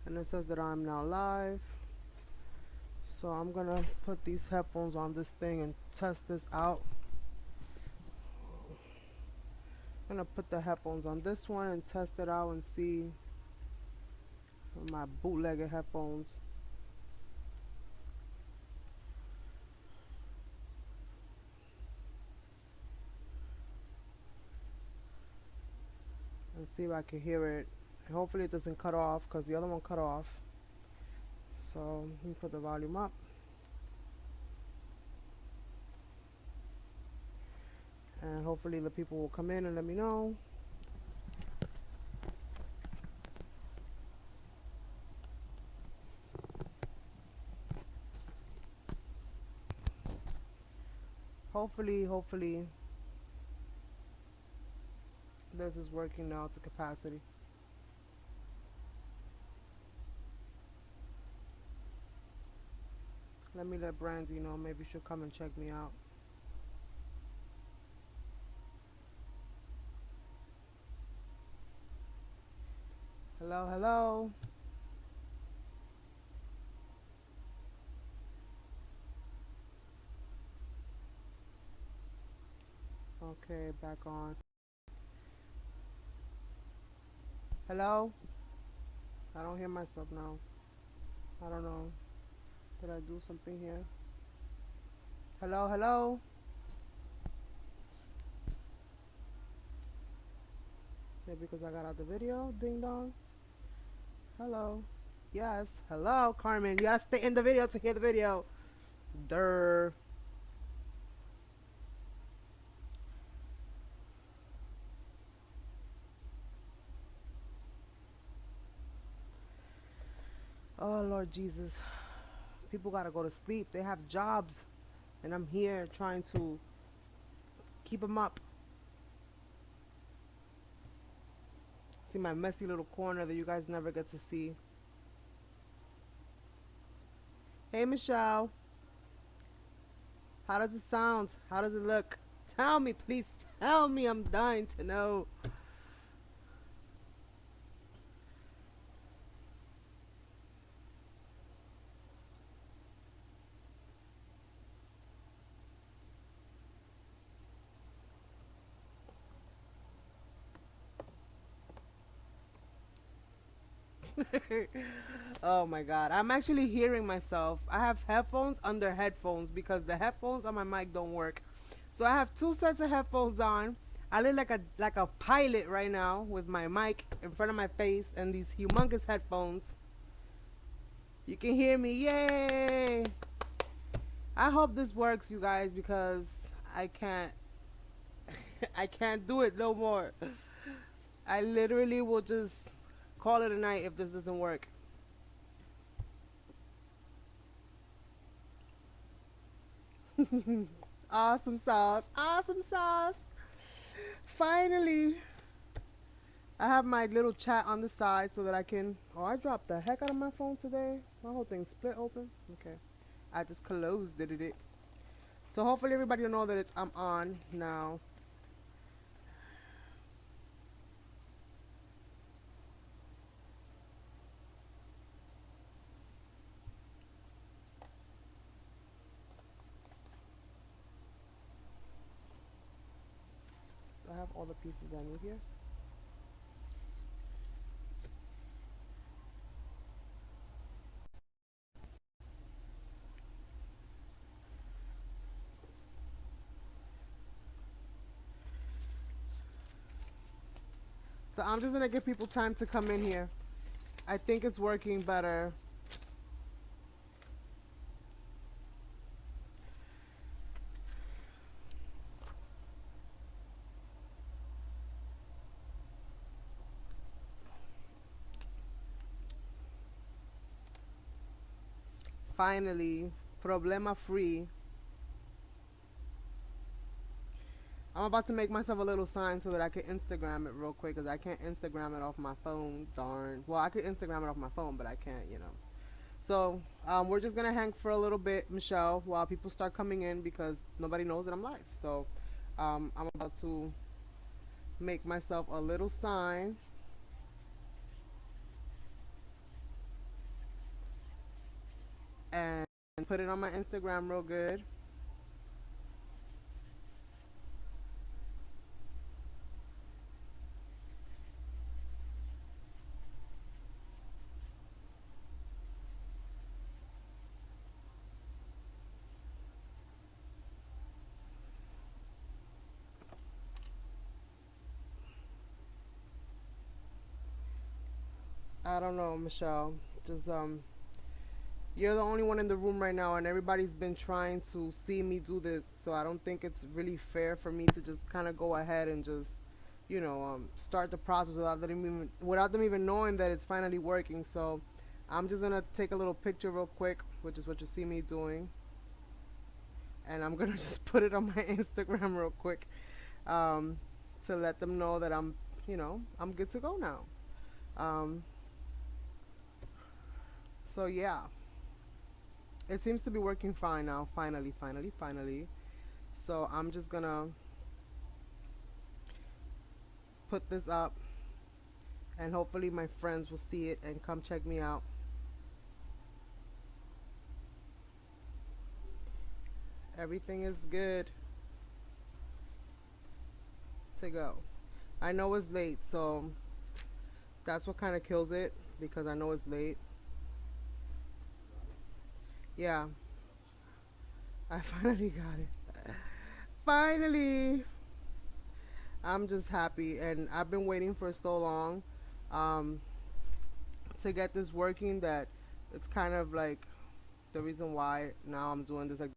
and it says that I'm now live. So I'm gonna put these headphones on this thing and test this out. I'm gonna put the headphones on this one and test it out and see my bootlegger headphones. And see if I can hear it. And hopefully it doesn't cut off because the other one cut off. So let me put the volume up. And hopefully the people will come in and let me know. Hopefully this is working now to capacity. Let me let Brandy know. Maybe she'll come and check me out. Hello, hello. Okay, back on. Hello? I don't hear myself now. I don't know. Did I do something here? Hello, hello? Maybe because I got out the video. Ding dong. Hello. Yes. Hello, Carmen. Yes, stay in the video to hear the video. Durr. Oh, Lord Jesus. People gotta go to sleep. They have jobs. And I'm here trying to keep them up. See my messy little corner that you guys never get to see. Hey, Michelle. How does it sound? How does it look? Tell me, please tell me. I'm dying to know. Oh my god. I'm actually hearing myself. I have headphones under headphones because the headphones on my mic don't work. So I have two sets of headphones on. I look like a pilot right now with my mic in front of my face and these humongous headphones. You can hear me. Yay! I hope this works, you guys, because I can't I can't do it no more. I literally will just call it a night if this doesn't work. Awesome sauce. Awesome sauce. Finally, I have my little chat on the side so that I can. Oh, I dropped the heck out of my phone today. My whole thing split open. Okay. I just closed it. So hopefully everybody will know that I'm on now. So I have all the pieces I need here. So I'm just gonna give people time to come in here. I think it's working better. Finally, problema free. I'm about to make myself a little sign so that I can Instagram it real quick because I can't Instagram it off my phone. Darn. Well, I could Instagram it off my phone, but I can't, you know. So we're just gonna hang for a little bit, Michelle, while people start coming in because nobody knows that I'm live. So I'm about to make myself a little sign. put it on my Instagram real good. I don't know, Michelle. Just you're the only one in the room right now, and everybody's been trying to see me do this. So I don't think it's really fair for me to just kind of go ahead and just, start the process without them even knowing that it's finally working. So I'm just gonna take a little picture real quick, which is what you see me doing, and I'm gonna just put it on my Instagram real quick, um, to let them know that I'm good to go now. Um, so yeah, it seems to be working fine now. Finally, finally, finally. So I'm just gonna put this up, and hopefully my friends will see it and come check me out. Everything is good to go. I know it's late, so that's what kind of kills it, because I know it's late. Yeah, I finally got it. Finally, I'm just happy, and I've been waiting for so long, um, to get this working, that it's kind of like the reason why now I'm doing this. Like,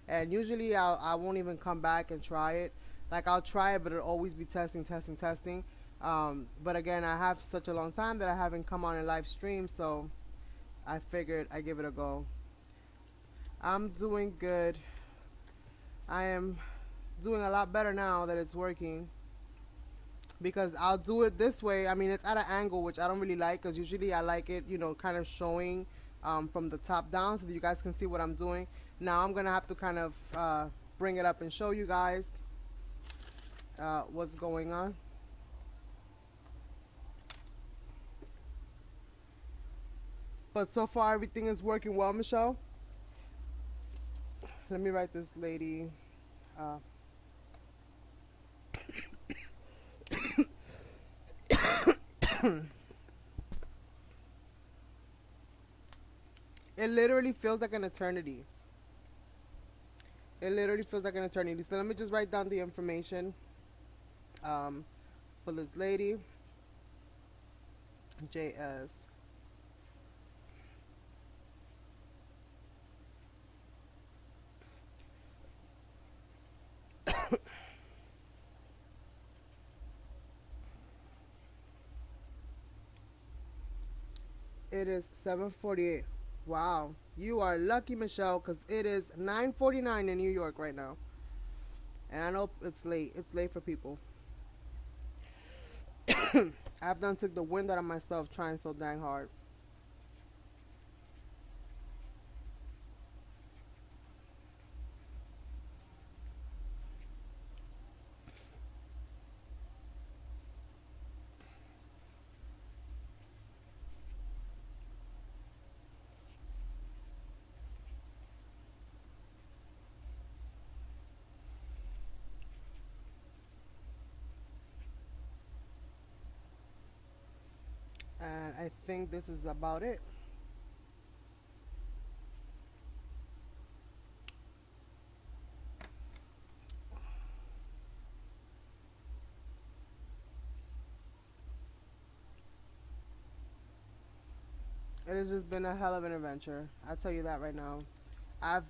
and usually I won't even come back and try it. Like, I'll try it, but it'll always be testing, testing, testing. But again, I have such a long time that I haven't come on a live stream, so I figured I give it a go. I'm doing good. I am doing a lot better now that it's working, because I'll do it this way. I mean, it's at an angle, which I don't really like, because usually I like it, kind of showing, from the top down, so that you guys can see what I'm doing. Now I'm gonna have to kind of bring it up and show you guys what's going on. But so far everything is working well, Michelle. Let me write this lady. Uh, it literally feels like an eternity. It literally feels like an eternity. So let me just write down the information, um, for this lady. JS. It is 7:48. Wow. You are lucky, Michelle, because it is 9:49 in New York right now. And I know it's late. It's late for people. I've done took the wind out of myself trying so dang hard. And I think this is about it. It has just been a hell of an adventure. I'll tell you that right now. I've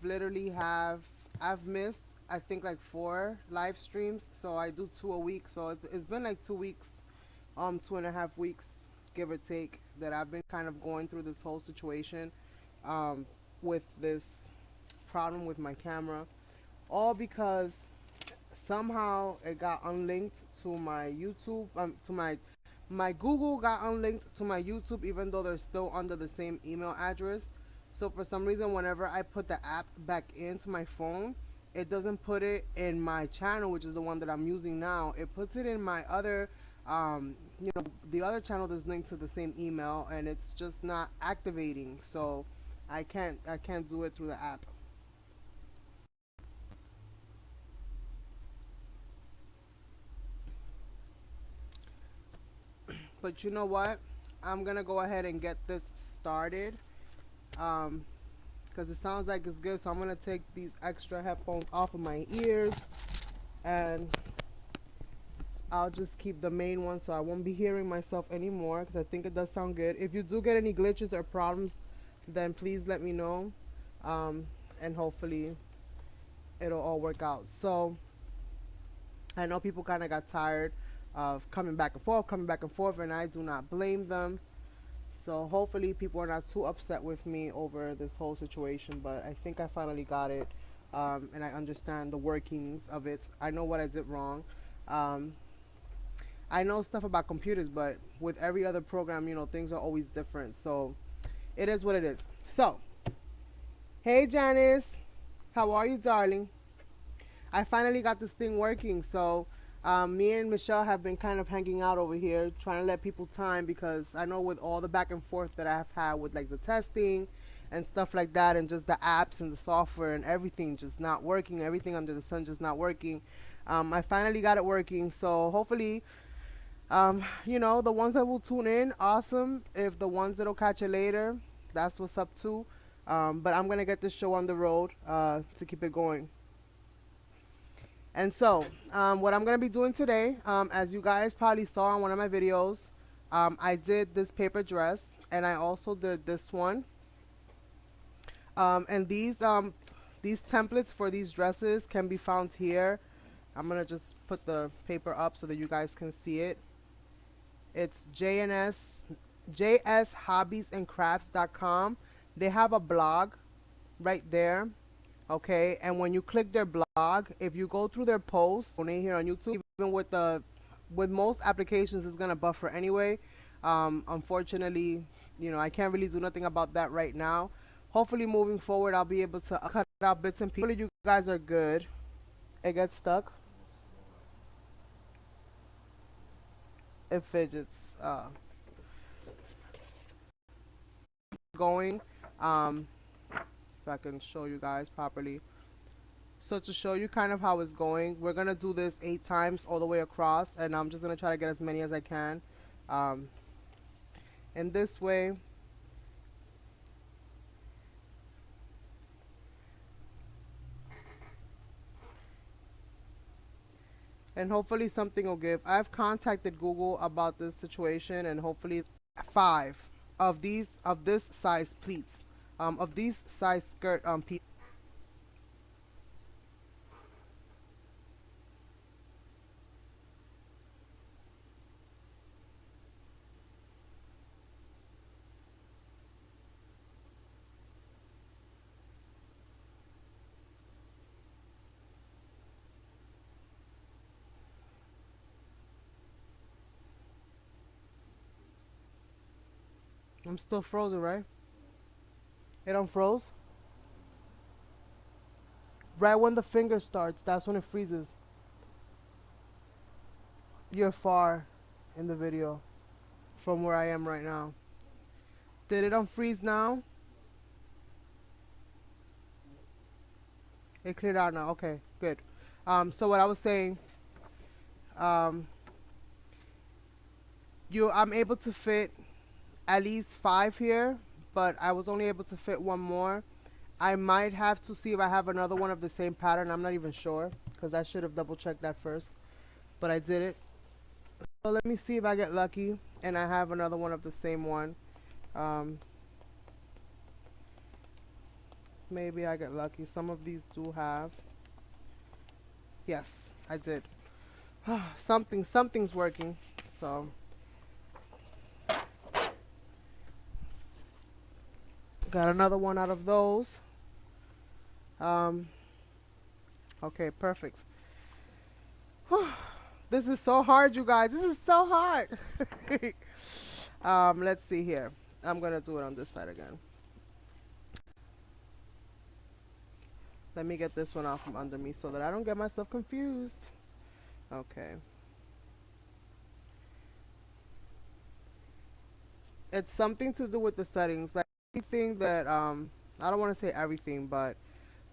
missed, I think, like 4 live streams, so I do 2 a week. So it's been like 2 weeks, 2.5 weeks, give or take, that I've been kind of going through this whole situation, um, with this problem with my camera, all because somehow it got unlinked to my YouTube, to my Google got unlinked to my YouTube, even though they're still under the same email address. So for some reason, whenever I put the app back into my phone, it doesn't put it in my channel, which is the one that I'm using now. It puts it in my other, the other channel that's linked to the same email, and it's just not activating. So I can't do it through the app. But you know what? I'm gonna go ahead and get this started. Um, because it sounds like it's good. So I'm gonna take these extra headphones off of my ears, and I'll just keep the main one so I won't be hearing myself anymore. Because I think it does sound good. If you do get any glitches or problems, then please let me know, um, and hopefully it'll all work out. So I know people kind of got tired of coming back and forth, and I do not blame them. So hopefully people are not too upset with me over this whole situation, but I think I finally got it, and I understand the workings of it. I know what I did wrong. Um, I know stuff about computers, but with every other program, things are always different. So it is what it is. So, hey Janice, how are you, darling? I finally got this thing working. So, me and Michelle have been kind of hanging out over here, trying to let people time because I know with all the back and forth that I have had with like the testing and stuff like that, and just the apps and the software and everything just not working, everything under the sun just not working. I finally got it working. So hopefully, the ones that will tune in, awesome. If the ones that'll catch it later, that's what's up too. But I'm gonna get this show on the road to keep it going. And so, what I'm going to be doing today, as you guys probably saw on one of my videos, I did this paper dress, and I also did this one. And these templates for these dresses can be found here. I'm going to just put the paper up so that you guys can see it. It's jshobbiesandcrafts.com. They have a blog right there. Okay, and when you click their blog, if you go through their posts on here on YouTube, even with most applications, it's gonna buffer anyway. Unfortunately, I can't really do nothing about that right now. Hopefully, moving forward, I'll be able to cut out bits and pieces. Hopefully, you guys are good. It gets stuck. It fidgets. Going. If I can show you guys properly. So to show you kind of how it's going, we're going to do this 8 times all the way across, and I'm just going to try to get as many as I can. Um, in this way, and hopefully something will give. I've contacted Google about this situation, and hopefully 5 of this size pleats, of these size skirt pieces. I'm still frozen, right? It unfroze. Right when the finger starts, that's when it freezes. You're far in the video from where I am right now. Did it unfreeze now? It cleared out now. Okay, good. So what I was saying, um, I'm able to fit at least 5 here, but I was only able to fit one more. I might have to see if I have another one of the same pattern. I'm not even sure because I should have double checked that first, but I did it. So let me see if I get lucky and I have another one of the same one. Um, maybe I get lucky. Some of these do have. Yes, I did. Something's working. So got another one out of those. Um, okay, perfect. This is so hard, you guys. This is so hard. Let's see here. I'm gonna do it on this side again. Let me get this one off from under me so that I don't get myself confused. Okay. It's something to do with the settings. Like anything that I don't want to say everything, but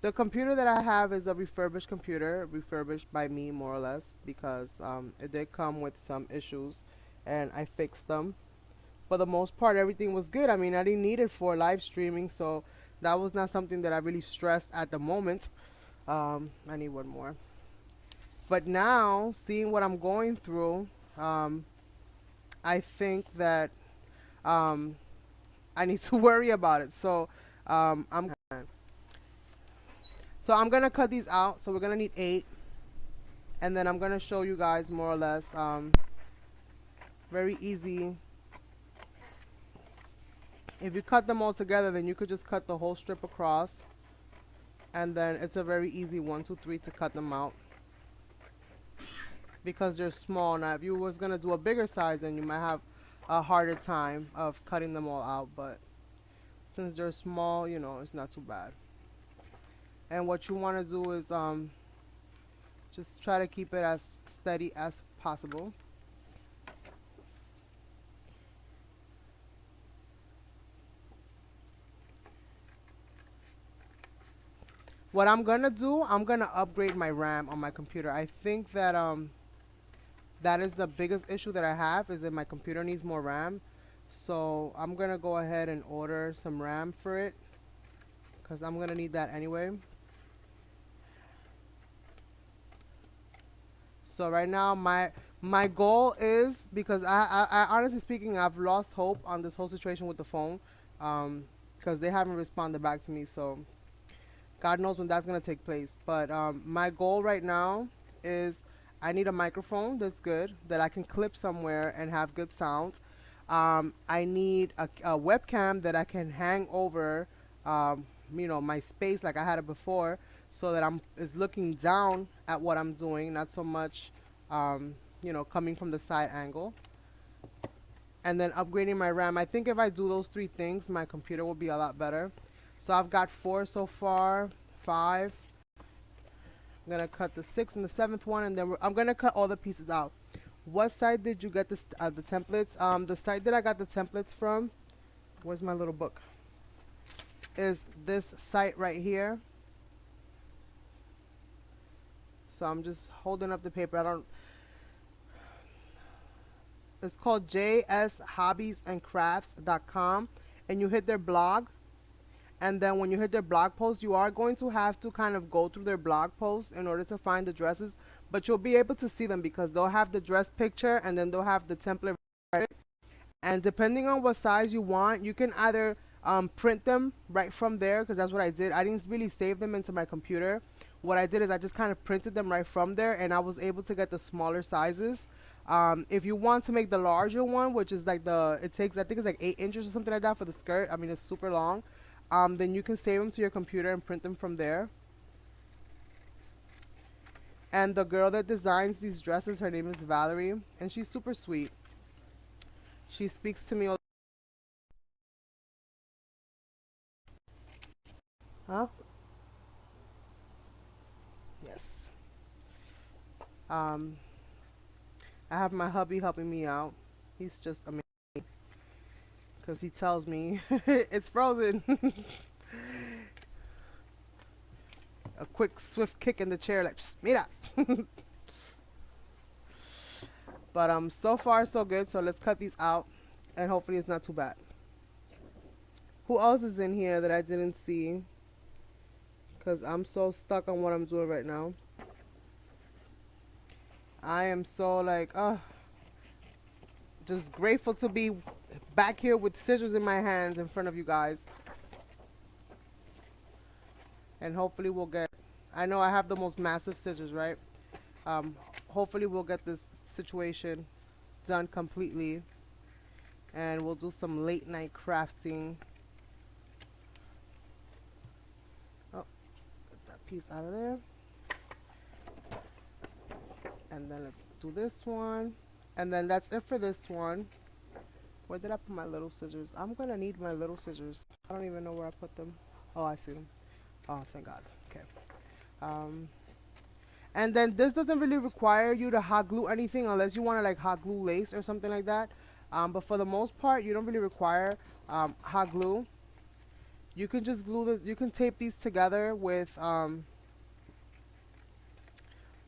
the computer that I have is a refurbished computer, refurbished by me more or less, because it did come with some issues, and I fixed them. For the most part, everything was good. I mean, I didn't need it for live streaming, so that was not something that I really stressed at the moment. I need one more. But now, seeing what I'm going through, um, I think that um, I need to worry about it. So I'm gonna cut these out. So we're gonna need 8, and then I'm gonna show you guys more or less. Very easy. If you cut them all together, then you could just cut the whole strip across, and then it's a very easy 1, 2, 3 to cut them out because they're small. Now, if you was gonna do a bigger size, then you might have a harder time of cutting them all out. But since they're small, you know, it's not too bad. And what you want to do is just try to keep it as steady as possible. What I'm gonna do, I'm gonna upgrade my RAM on my computer. I think that that is the biggest issue that I have, is that my computer needs more RAM. So I'm gonna go ahead and order some RAM for it, because I'm gonna need that anyway. So right now my goal is, because I honestly speaking, I've lost hope on this whole situation with the phone, because they haven't responded back to me. So God knows when that's gonna take place. But my goal right now is I need a microphone that's good, that I can clip somewhere and have good sound. I need a webcam that I can hang over, you know, my space like I had it before, so that I'm is looking down at what I'm doing, not so much, you know, coming from the side angle. And then upgrading my RAM. I think if I do those 3 things, my computer will be a lot better. So I've got 4 so far, 5. I'm gonna cut the 6th and the 7th one, and then I'm gonna cut all the pieces out. What site did you get this, the templates? The site that I got the templates from, where's my little book? Is this site right here. So I'm just holding up the paper. It's called jshobbiesandcrafts.com, and you hit their blog. And then when you hit their blog post, you are going to have to kind of go through their blog post in order to find the dresses, but you'll be able to see them because they'll have the dress picture and then they'll have the template. And depending on what size you want, you can either print them right from there, because that's what I did. I didn't really save them into my computer. What I did is I just kind of printed them right from there, and I was able to get the smaller sizes. If you want to make the larger one, which is like it takes, I think it's like 8 inches or something like that for the skirt. I mean, it's super long. Then you can save them to your computer and print them from there. And the girl that designs these dresses, her name is Valerie, and she's super sweet. She speaks to me all. Huh? Yes. Um, I have my hubby helping me out. He's just amazing because he tells me it's frozen. A quick, swift kick in the chair, like, mira. But so far so good. So let's cut these out, and hopefully it's not too bad. Who else is in here that I didn't see? Because I'm so stuck on what I'm doing right now. I am so like, just grateful to be back here with scissors in my hands in front of you guys. And hopefully we'll get, I know I have the most massive scissors, right? Hopefully we'll get this situation done completely, and we'll do some late night crafting. Oh, get that piece out of there. And then let's do this one. And then that's it for this one. Where did I put my little scissors? I'm gonna need my little scissors. I don't even know where I put them. Oh, I see them. Oh, thank God. Okay. And then this doesn't really require you to hot glue anything unless you want to like hot glue lace or something like that. But for the most part, you don't really require hot glue. You can just glue this, you can tape these together with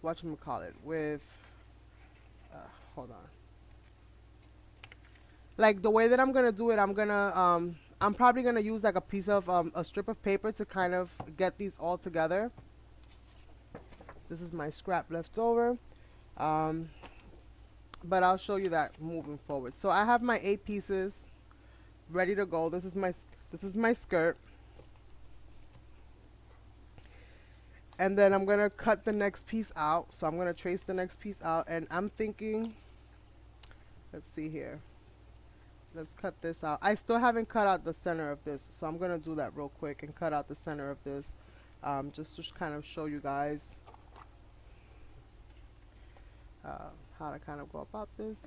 whatchamacallit, with uh, hold on. Like the way that I'm gonna do it, I'm probably gonna use like a piece of a strip of paper to kind of get these all together. This is my scrap left over. Um, but I'll show you that moving forward. So I have my 8 pieces ready to go. This is my skirt. And then I'm gonna cut the next piece out. So I'm gonna trace the next piece out, and I'm thinking, let's see here. Let's cut this out. I still haven't cut out the center of this, so I'm gonna do that real quick and cut out the center of this, just to kind of show you guys how to kind of go about this.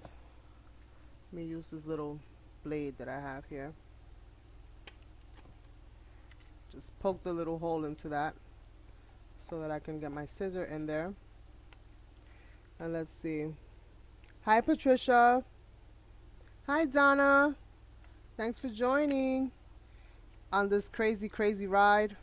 Let me use this little blade that I have here. Just poke the little hole into that so that I can get my scissor in there. And let's see. Hi, Patricia. Hi, Donna. Thanks for joining on this crazy, crazy ride.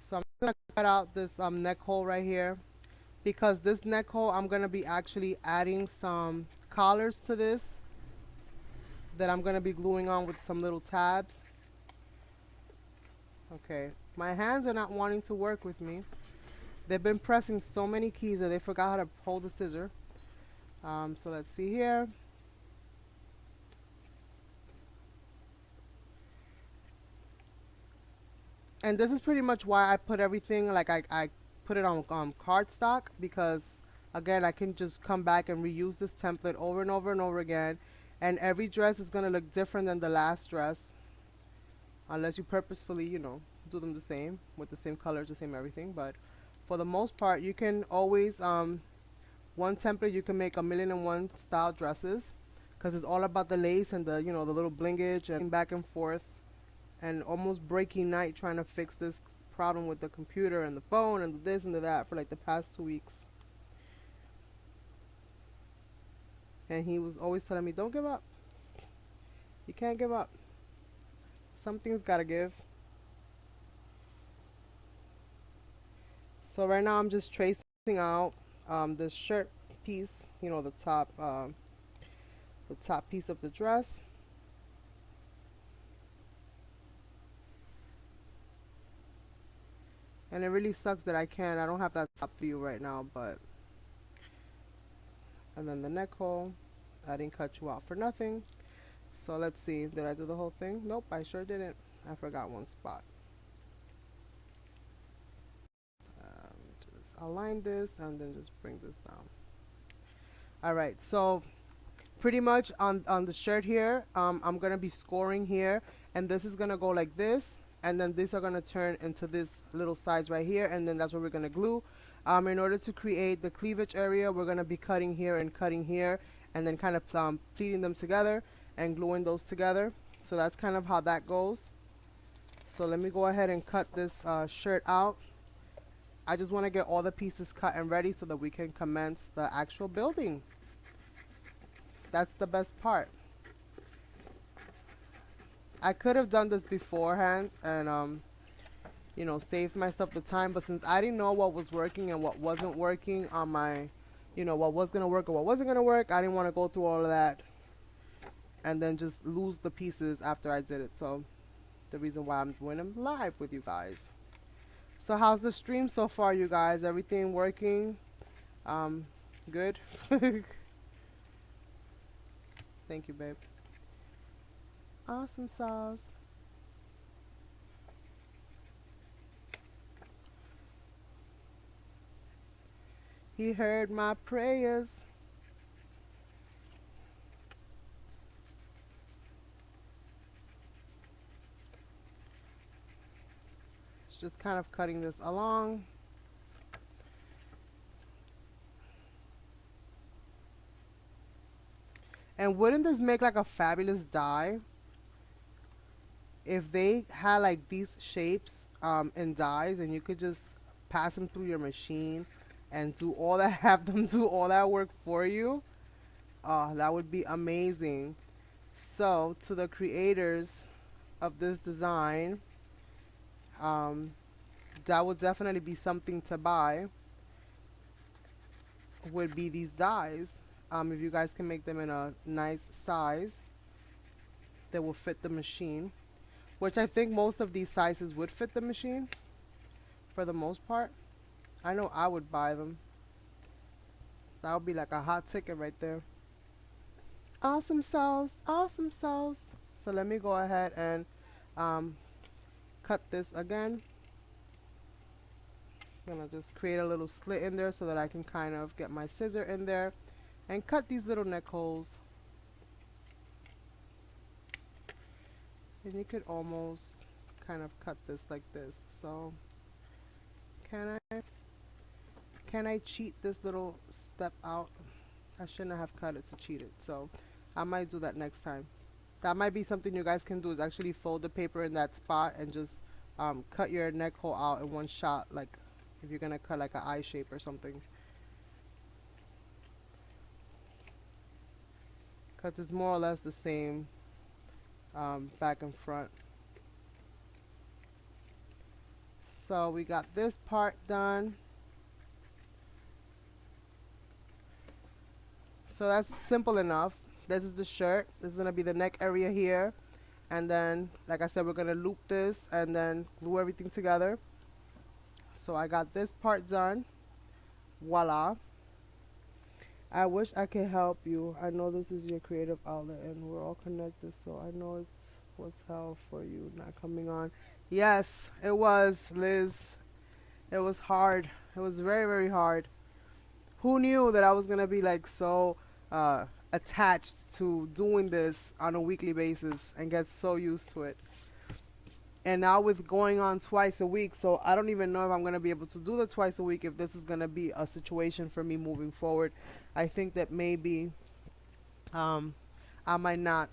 So I'm going to cut out this neck hole right here, because this neck hole, I'm going to be actually adding some collars to this that I'm going to be gluing on with some little tabs. Okay, my hands are not wanting to work with me. They've been pressing so many keys that they forgot how to hold the scissor. So let's see here. And this is pretty much why I put everything, like I put it on cardstock, because again, I can just come back and reuse this template over and over and over again, and every dress is going to look different than the last dress, unless you purposefully, you know, do them the same with the same colors, the same everything. But for the most part, you can always one template, you can make 1,000,001 style dresses, because it's all about the lace and the, you know, the little blingage and back and forth, and almost breaking night trying to fix this problem with the computer and the phone and the this and the that for like the past 2 weeks. And he was always telling me, don't give up. You can't give up. Something's gotta give. So right now I'm just tracing out this shirt piece, you know, the top piece of the dress. And it really sucks that I don't have that top view right now, but. And then the neck hole. I didn't cut you out for nothing. So let's see, did I do the whole thing? Nope, I sure didn't. I forgot one spot. Just align this and then just bring this down. Alright, so pretty much on the shirt here, I'm going to be scoring here, and this is going to go like this, and then these are going to turn into this little sides right here, and then that's where we're going to glue. In order to create the cleavage area, we're going to be cutting here, and then kind of pleating them together and gluing those together. So that's kind of how that goes. So let me go ahead and cut this shirt out. I just want to get all the pieces cut and ready so that we can commence the actual building. That's the best part. I could have done this beforehand and you know, saved myself the time, but since I didn't know what was working and what wasn't working on my, you know, what was gonna work or what wasn't gonna work, I didn't want to go through all of that and then just lose the pieces after I did it. So the reason why I'm doing them live with you guys. So how's the stream so far, you guys? Everything working? Good? Thank you, babe. Awesome sauce. He heard my prayers. It's just kind of cutting this along. And wouldn't this make like a fabulous die if they had like these shapes in dies, and you could just pass them through your machine and do all that, have them do all that work for you? Oh, that would be amazing. So, to the creators of this design, um, that would definitely be something to buy, would be these dies. If you guys can make them in a nice size that will fit the machine, which I think most of these sizes would fit the machine for the most part. I know I would buy them. That would be like a hot ticket right there. Awesome sauce, awesome sauce. So let me go ahead and um, cut this again. I'm gonna just create a little slit in there so that I can kind of get my scissor in there and cut these little neck holes. And you could almost kind of cut this like this. So can I cheat this little step out? I shouldn't have cut it to cheat it. So I might do that next time. That might be something you guys can do, is actually fold the paper in that spot and just cut your neck hole out in one shot, like if you're gonna cut like an eye shape or something. Because it's more or less the same back and front. So we got this part done. So that's simple enough. This is the shirt. This is going to be the neck area here. And then, like I said, we're going to loop this and then glue everything together. So I got this part done. Voila. I wish I could help you. I know this is your creative outlet and we're all connected, so I know it was hell for you not coming on. Yes, it was, Liz. It was hard. It was very, very hard. Who knew that I was going to be like so attached to doing this on a weekly basis and get so used to it? And now with going on twice a week, so I don't even know if I'm going to be able to do the twice a week, if this is going to be a situation for me moving forward. I think that maybe I might not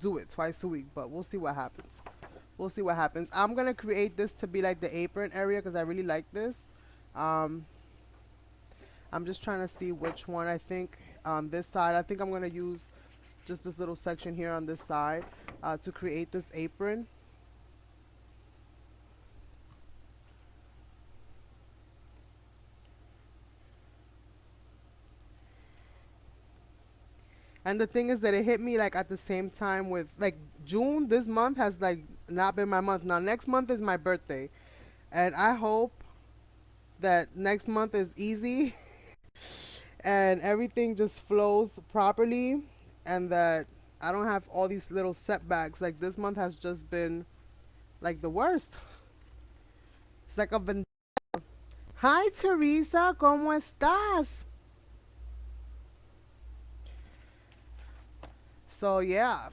do it twice a week, but we'll see what happens. We'll see what happens. I'm going to create this to be like the apron area because I really like this. I'm just trying to see which one. I think this side, I think I'm going to use just this little section here on this side to create this apron. And the thing is that it hit me like at the same time with like June. This month has like not been my month. Now next month is my birthday, and I hope that next month is easy and everything just flows properly, and that I don't have all these little setbacks. Like this month has just been like the worst. It's like I've been. Hi Teresa, ¿cómo estás? So yeah.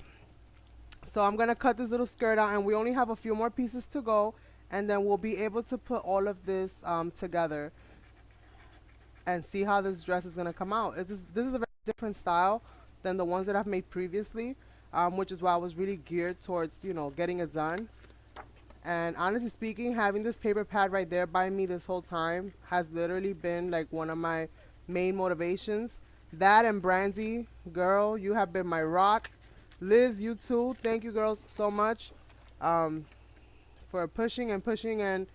So I'm going to cut this little skirt out and we only have a few more pieces to go, and then we'll be able to put all of this together and see how this dress is going to come out. This is a very different style than the ones that I've made previously, which is why I was really geared towards, you know, getting it done. And honestly speaking, having this paper pad right there by me this whole time has literally been like one of my main motivations. That and Brandy, girl, you have been my rock. Liz, you too. Thank you girls so much for pushing and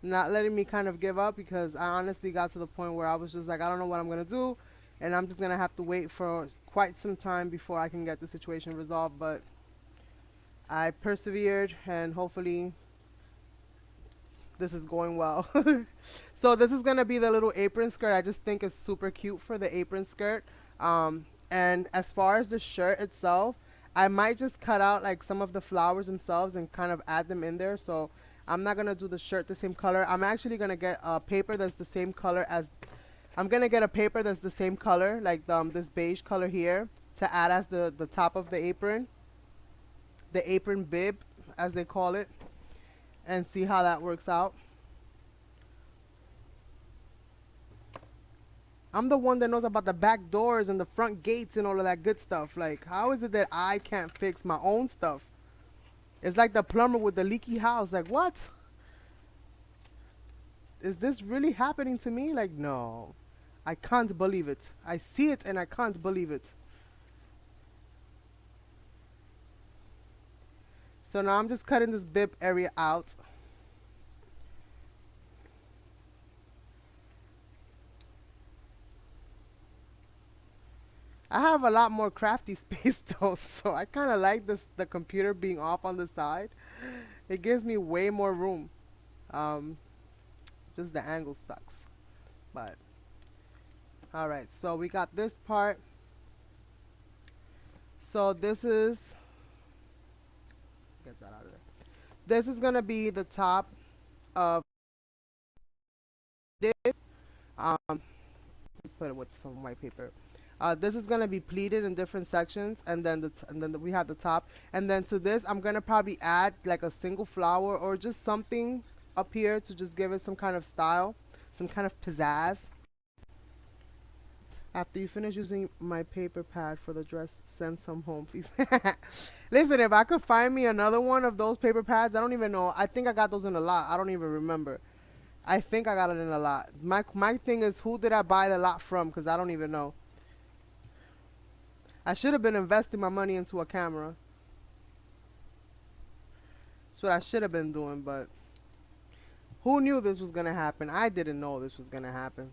not letting me kind of give up, because I honestly got to the point where I was just like, I don't know what I'm going to do, and I'm just going to have to wait for quite some time before I can get the situation resolved. But I persevered, and hopefully this is going well. So this is going to be the little apron skirt. I just think it's super cute for the apron skirt. And as far as the shirt itself, I might just cut out like some of the flowers themselves and kind of add them in there. So I'm not going to do the shirt the same color. I'm actually going to get a paper that's the same color as, I'm going to get a paper that's the same color, like this beige color here, to add as the top of the apron bib, as they call it, and see how that works out. I'm the one that knows about the back doors and the front gates and all of that good stuff. Like, how is it that I can't fix my own stuff? It's like the plumber with the leaky house. Like, what? Is this really happening to me? Like, no. I can't believe it. I see it and I can't believe it. So now I'm just cutting this bib area out. I have a lot more crafty space though, so I kind of like this, the computer being off on the side. It gives me way more room. Um, just the angle sucks. But, alright, so we got this part. So this is, get that out of there. This is going to be the top of this. Put it with some white paper. This is gonna be pleated in different sections, and then we have the top, and then to this I'm gonna probably add like a single flower or just something up here to just give it some kind of style, some kind of pizzazz. After you finish using my paper pad for the dress, send some home, please. Listen, if I could find me another one of those paper pads, I don't even know. I think I got those in a lot. I don't even remember. I think I got it in a lot. My thing is, who did I buy the lot from? Because I don't even know. I should have been investing my money into a camera. That's what I should have been doing, but who knew this was going to happen? I didn't know this was going to happen.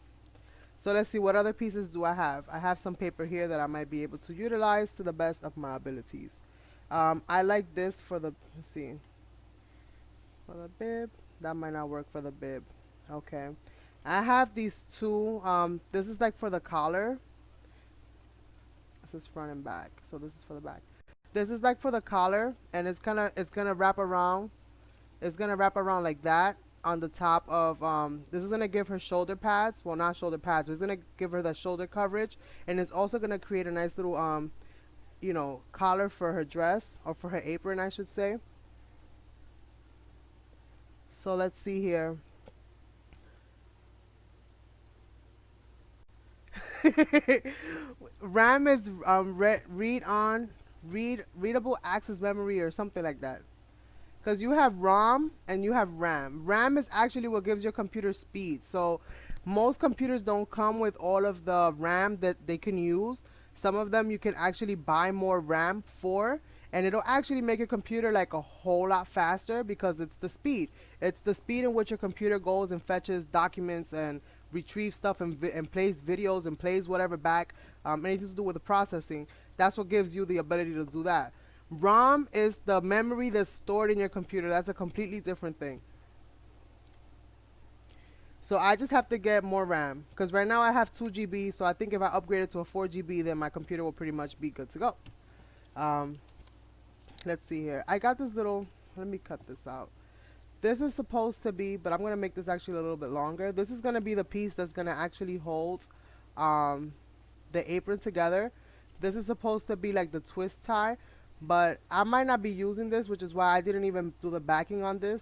So let's see, what other pieces do I have? I have some paper here that I might be able to utilize to the best of my abilities. I like this for the, let's see, for the bib. That might not work for the bib. Okay. I have these two. This is like for the collar. This is front and back. So this is for the back. This is like for the collar, and it's gonna wrap around. It's gonna wrap around like that on the top of this is gonna give her shoulder pads. Well, not shoulder pads, but it's gonna give her the shoulder coverage, and it's also gonna create a nice little you know, collar for her dress, or for her apron, I should say. So let's see here. RAM is readable access memory or something like that. Because you have ROM and you have RAM. RAM is actually what gives your computer speed. So most computers don't come with all of the RAM that they can use. Some of them you can actually buy more RAM for, and it'll actually make your computer like a whole lot faster because it's the speed. It's the speed in which your computer goes and fetches documents and retrieves stuff and plays videos and plays whatever back, anything to do with the processing. That's what gives you the ability to do that. ROM is the memory that's stored in your computer. That's a completely different thing. So I just have to get more RAM, because right now I have 2 GB, so I think if I upgrade it to a 4 GB, then my computer will pretty much be good to go. Let's see here. I got this little, let me cut this out. This is supposed to be, but I'm going to make this actually a little bit longer. This is going to be the piece that's going to actually hold the apron together. This is supposed to be like the twist tie, but I might not be using this, which is why I didn't even do the backing on this,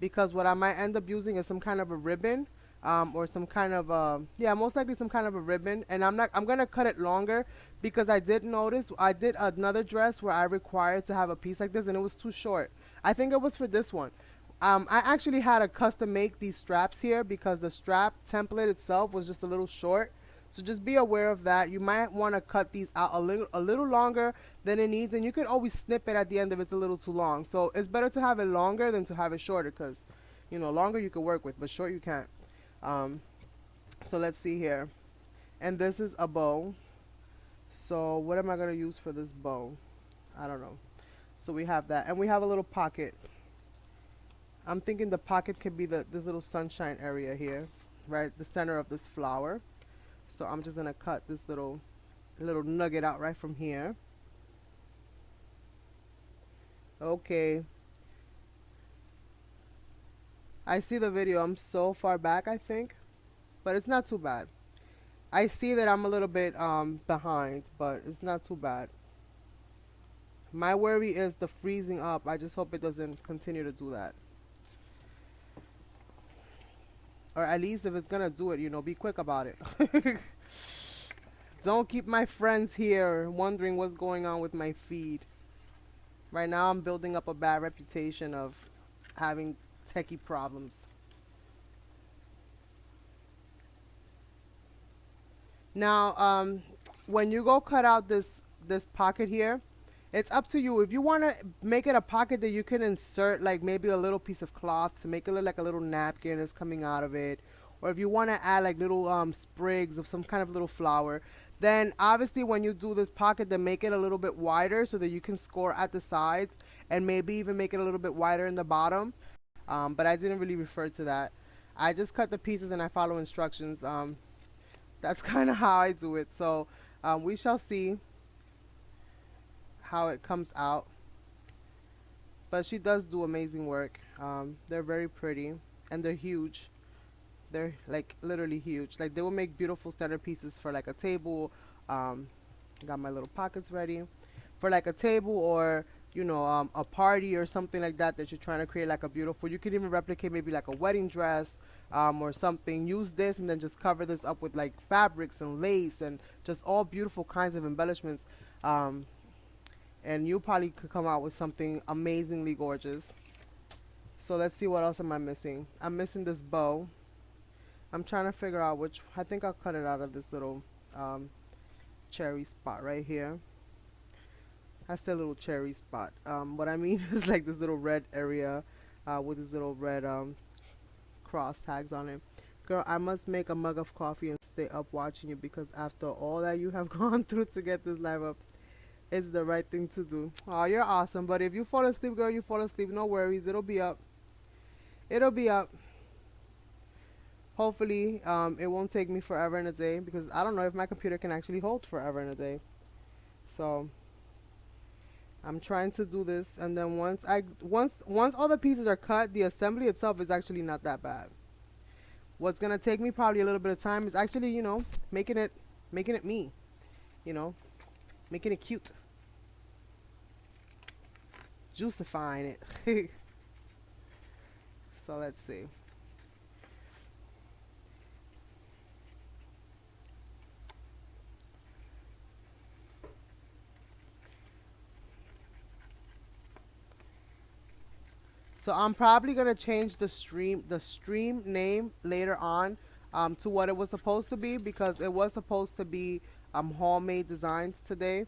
because what I might end up using is some kind of a ribbon, or some kind of yeah, most likely some kind of a ribbon. And I'm gonna cut it longer, because I did notice I did another dress where I required to have a piece like this and it was too short. I think it was for this one. I actually had to custom make these straps here because the strap template itself was just a little short. So just be aware of that. You might want to cut these out a little longer than it needs, and you could always snip it at the end if it's a little too long. So it's better to have it longer than to have it shorter, because, you know, longer you can work with, but short you can't. So let's see here. And this is a bow. So what am I going to use for this bow? I don't know. So we have that, and we have a little pocket. I'm thinking the pocket could be this little sunshine area here, right, the center of this flower. So I'm just gonna cut this little nugget out right from here. Okay. I see the video. I'm so far back, I think, but it's not too bad. I see that I'm a little bit behind, but it's not too bad. My worry is the freezing up. I just hope it doesn't continue to do that. Or at least if it's gonna do it, you know, be quick about it. Don't keep my friends here wondering what's going on with my feed. Right now I'm building up a bad reputation of having techie problems. Now, when you go cut out this pocket here, it's up to you. If you want to make it a pocket that you can insert like maybe a little piece of cloth to make it look like a little napkin is coming out of it, or if you want to add like little sprigs of some kind of little flower, then obviously when you do this pocket, then make it a little bit wider so that you can score at the sides and maybe even make it a little bit wider in the bottom. But I didn't really refer to that. I just cut the pieces and I follow instructions. That's kind of how I do it. So we shall see how it comes out. But she does do amazing work. They're very pretty and they're huge. They're like literally huge. Like they will make beautiful centerpieces for like a table. Got my little pockets ready for like a table, or you know, a party or something like that that you're trying to create like a beautiful. You could even replicate maybe like a wedding dress, or something. Use this and then just cover this up with like fabrics and lace and just all beautiful kinds of embellishments. And you probably could come out with something amazingly gorgeous. So let's see, what else am I missing? I'm missing this bow. I'm trying to figure out which. I think I'll cut it out of this little cherry spot right here. That's the little cherry spot. What I mean is like this little red area with this little red cross tags on it. Girl, I must make a mug of coffee and stay up watching you, because after all that you have gone through to get this live up, it's the right thing to do. Oh, you're awesome. But if you fall asleep, girl, you fall asleep. No worries. It'll be up. It'll be up. Hopefully, it won't take me forever and a day, because I don't know if my computer can actually hold forever and a day. So I'm trying to do this, and then once all the pieces are cut, the assembly itself is actually not that bad. What's gonna take me probably a little bit of time is actually, you know, making it me, you know, making it cute, juicifying it. So let's see. So I'm probably gonna change the stream name later on to what it was supposed to be, because it was supposed to be homemade designs today,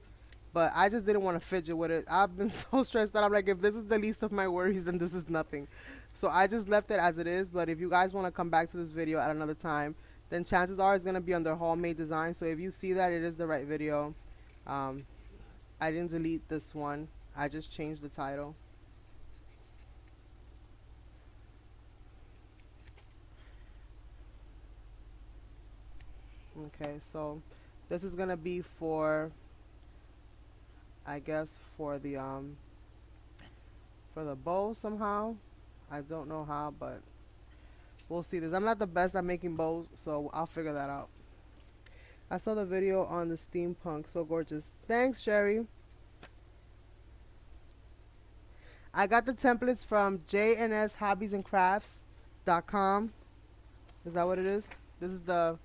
but I just didn't want to fidget with it. I've been so stressed that I'm like, if this is the least of my worries, then this is nothing. So I just left it as it is. But if you guys want to come back to this video at another time, then chances are it's gonna be under homemade design. So if you see that it is the right video, um, I didn't delete this one. I just changed the title. Okay, so this is gonna be for, I guess, for the bow somehow. I don't know how, but we'll see this. I'm not the best at making bows, so I'll figure that out. I saw the video on the steampunk, so gorgeous. Thanks, Sherry. I got the templates from jnshobbiesandcrafts.com. Is that what it is? This is the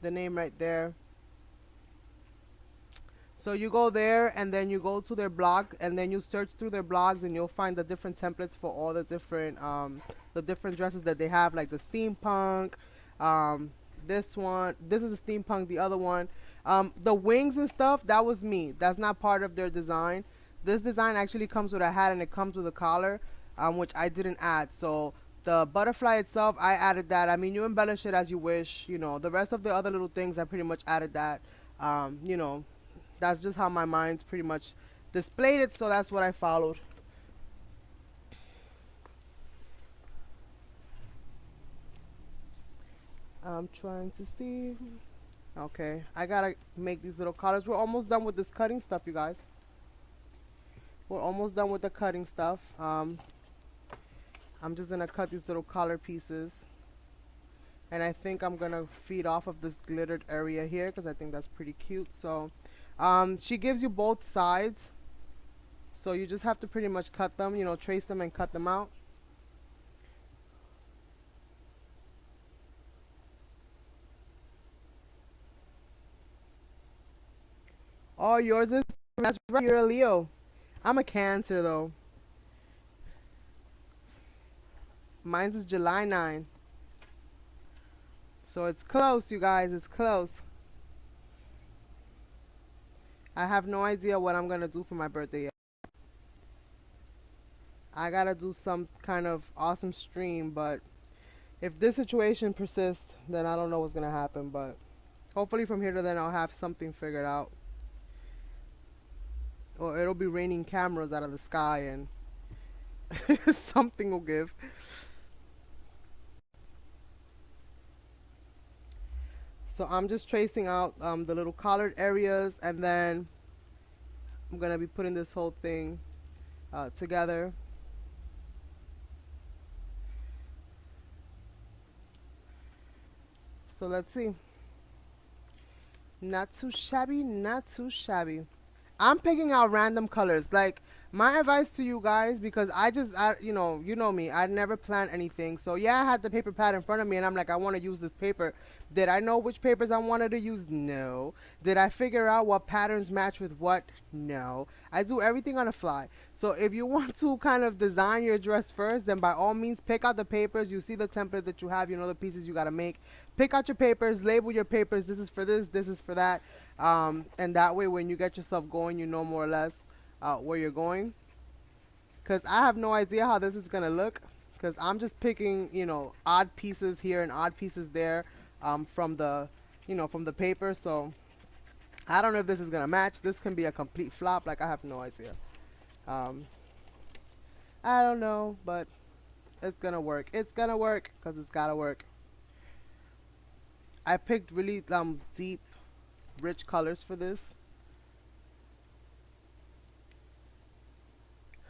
name right there. So you go there and then you go to their blog and then you search through their blogs and you'll find the different templates for all the different dresses that they have, like the steampunk, um this one, this is a steampunk, the other one, the wings and stuff, that was me. That's not part of their design. This design actually comes with a hat and it comes with a collar, which I didn't add. So the butterfly itself, I added that. I mean, you embellish it as you wish. You know, the rest of the other little things, I pretty much added that. You know, that's just how my mind's pretty much displayed it, so that's what I followed. I'm trying to see. Okay, I gotta make these little collars. We're almost done with this cutting stuff, you guys. We're almost done with the cutting stuff. I'm just gonna cut these little collar pieces, and I think I'm gonna feed off of this glittered area here because I think that's pretty cute. So she gives you both sides, so you just have to pretty much cut them, you know, trace them and cut them out. Oh, yours is, that's right, you're a Leo. I'm a Cancer though. Mine's is July 9. So it's close, you guys. It's close. I have no idea what I'm gonna do for my birthday yet. I gotta do some kind of awesome stream, but if this situation persists, then I don't know what's gonna happen. But hopefully from here to then I'll have something figured out. Or it'll be raining cameras out of the sky and something will give. So I'm just tracing out the little collared areas, and then I'm gonna be putting this whole thing together. So let's see. Not too shabby, not too shabby. I'm picking out random colors. Like, my advice to you guys, because you know me, I never plan anything. So yeah, I had the paper pad in front of me, and I'm like, I want to use this paper. Did I know which papers I wanted to use? No. Did I figure out what patterns match with what? No. I do everything on the fly. So if you want to kind of design your dress first, then by all means, pick out the papers. You see the template that you have, you know the pieces you got to make. Pick out your papers, label your papers. This is for this is for that. And that way, when you get yourself going, you know more or less where you're going. Because I have no idea how this is going to look. Because I'm just picking, odd pieces here and odd pieces there from from the paper. So I don't know if this is going to match. This can be a complete flop. Like, I have no idea. Um, I don't know, but it's going to work. It's going to work because it's got to work. I picked really deep, rich colors for this.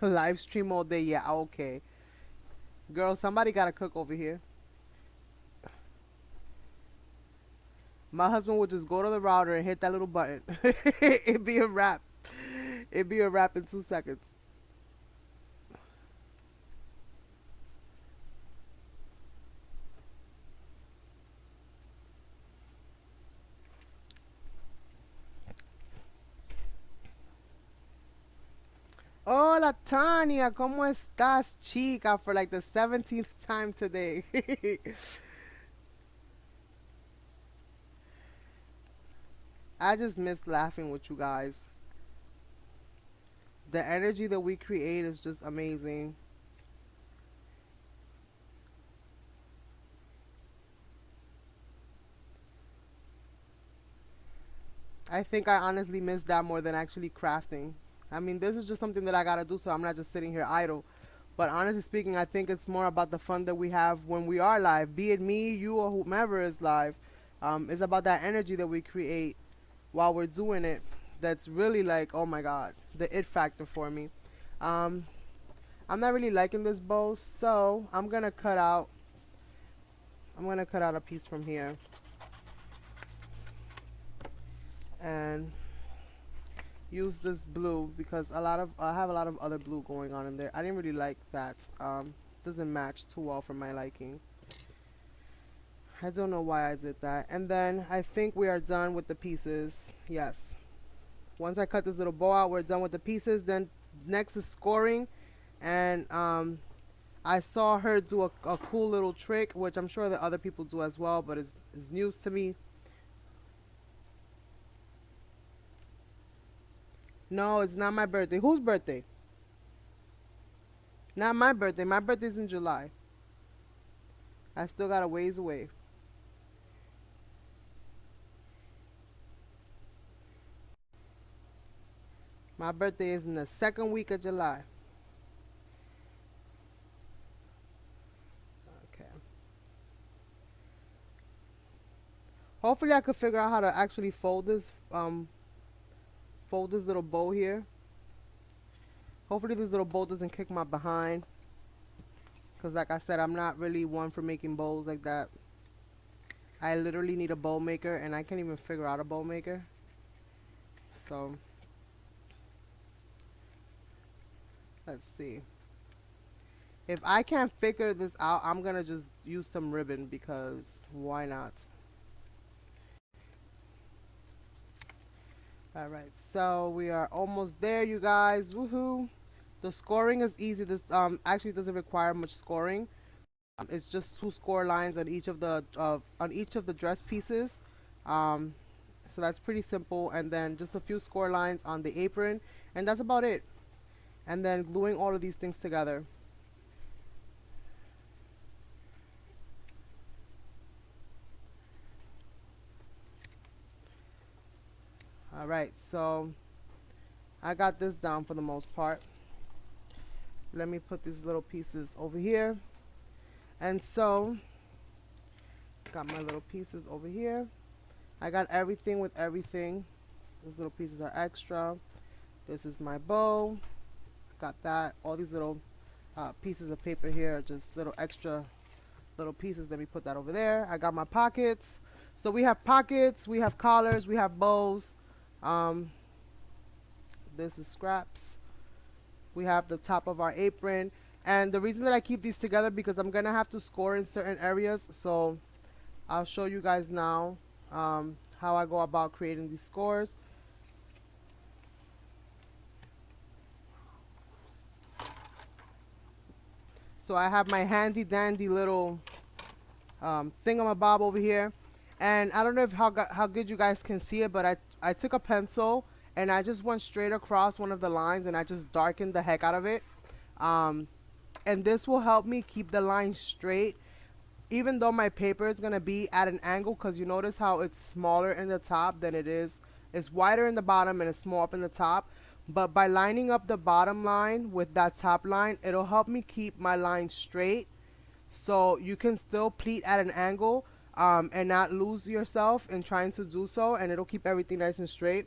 Live stream all day, yeah, okay. Girl, somebody gotta cook over here. My husband would just go to the router and hit that little button. It'd be a wrap. It'd be a wrap in 2 seconds. Hola, Tania. ¿Cómo estás, chica? For like the 17th time today. I just miss laughing with you guys. The energy that we create is just amazing. I think I honestly miss that more than actually crafting. I mean, this is just something that I gotta do, so I'm not just sitting here idle. But honestly speaking, I think it's more about the fun that we have when we are live, be it me, you, or whomever is live. It's about that energy that we create while we're doing it. That's really like, oh my god, the it factor for me. Um, I'm not really liking this bow, so I'm gonna cut out. I'm gonna cut out a piece from here, and use this blue because I have a lot of other blue going on in there. I didn't really like that. Doesn't match too well for my liking. I don't know why I did that. And then I think we are done with the pieces. Yes. Once I cut this little bow out, we're done with the pieces. Then next is scoring, and I saw her do a cool little trick, which I'm sure that other people do as well, but it's news to me. No, it's not my birthday. Whose birthday? Not my birthday. My birthday's in July. I still got a ways away. My birthday is in the second week of July. Okay. Hopefully I could figure out how to actually fold this little bow here. Hopefully this little bow doesn't kick my behind. Because like I said, I'm not really one for making bows like that. I literally need a bow maker, and I can't even figure out a bow maker. So, let's see. If I can't figure this out, I'm going to just use some ribbon because why not? Alright, so we are almost there, you guys. Woohoo! The scoring is easy. This actually doesn't require much scoring. It's just 2 score lines on each of the dress pieces. Um, so that's pretty simple, and then just a few score lines on the apron, and that's about it. And then gluing all of these things together. All right, so I got this down for the most part. Let me put these little pieces over here. And so, got my little pieces over here. I got everything with everything. These little pieces are extra. This is my bow. Got that. All these little pieces of paper here are just little extra little pieces. Let me put that over there. I got my pockets. So we have pockets, we have collars, we have bows. Um, this is scraps. We have the top of our apron. And the reason that I keep these together because I'm going to have to score in certain areas. So I'll show you guys now how I go about creating these scores. So I have my handy dandy little thingamabob over here. And I don't know if how good you guys can see it, but I took a pencil and I just went straight across one of the lines and I just darkened the heck out of it. And this will help me keep the line straight even though my paper is going to be at an angle, because you notice how it's smaller in the top than it is. It's wider in the bottom and it's small up in the top. But by lining up the bottom line with that top line, it'll help me keep my line straight. So you can still pleat at an angle and not lose yourself in trying to do so. And it'll keep everything nice and straight.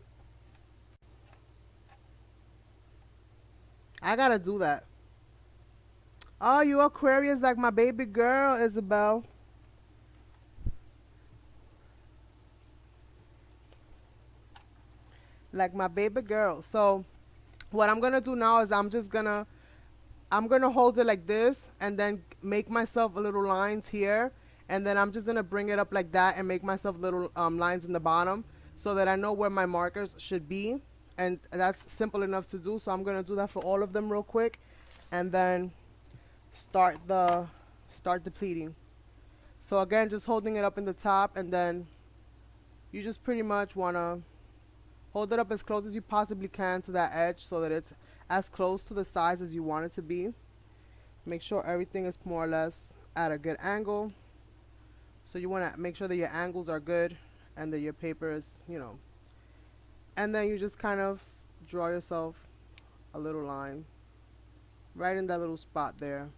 I got to do that. Oh, you Aquarius like my baby girl, Isabel. Like my baby girl. So what I'm gonna do now is I'm gonna hold it like this and then make myself a little lines here, and then I'm just gonna bring it up like that and make myself little lines in the bottom so that I know where my markers should be, and that's simple enough to do. So I'm gonna do that for all of them real quick, and then start the pleating. So again, just holding it up in the top, and then you just pretty much wanna hold it up as close as you possibly can to that edge so that it's as close to the size as you want it to be. Make sure everything is more or less at a good angle. So you want to make sure that your angles are good and that your paper is, and then you just kind of draw yourself a little line right in that little spot there.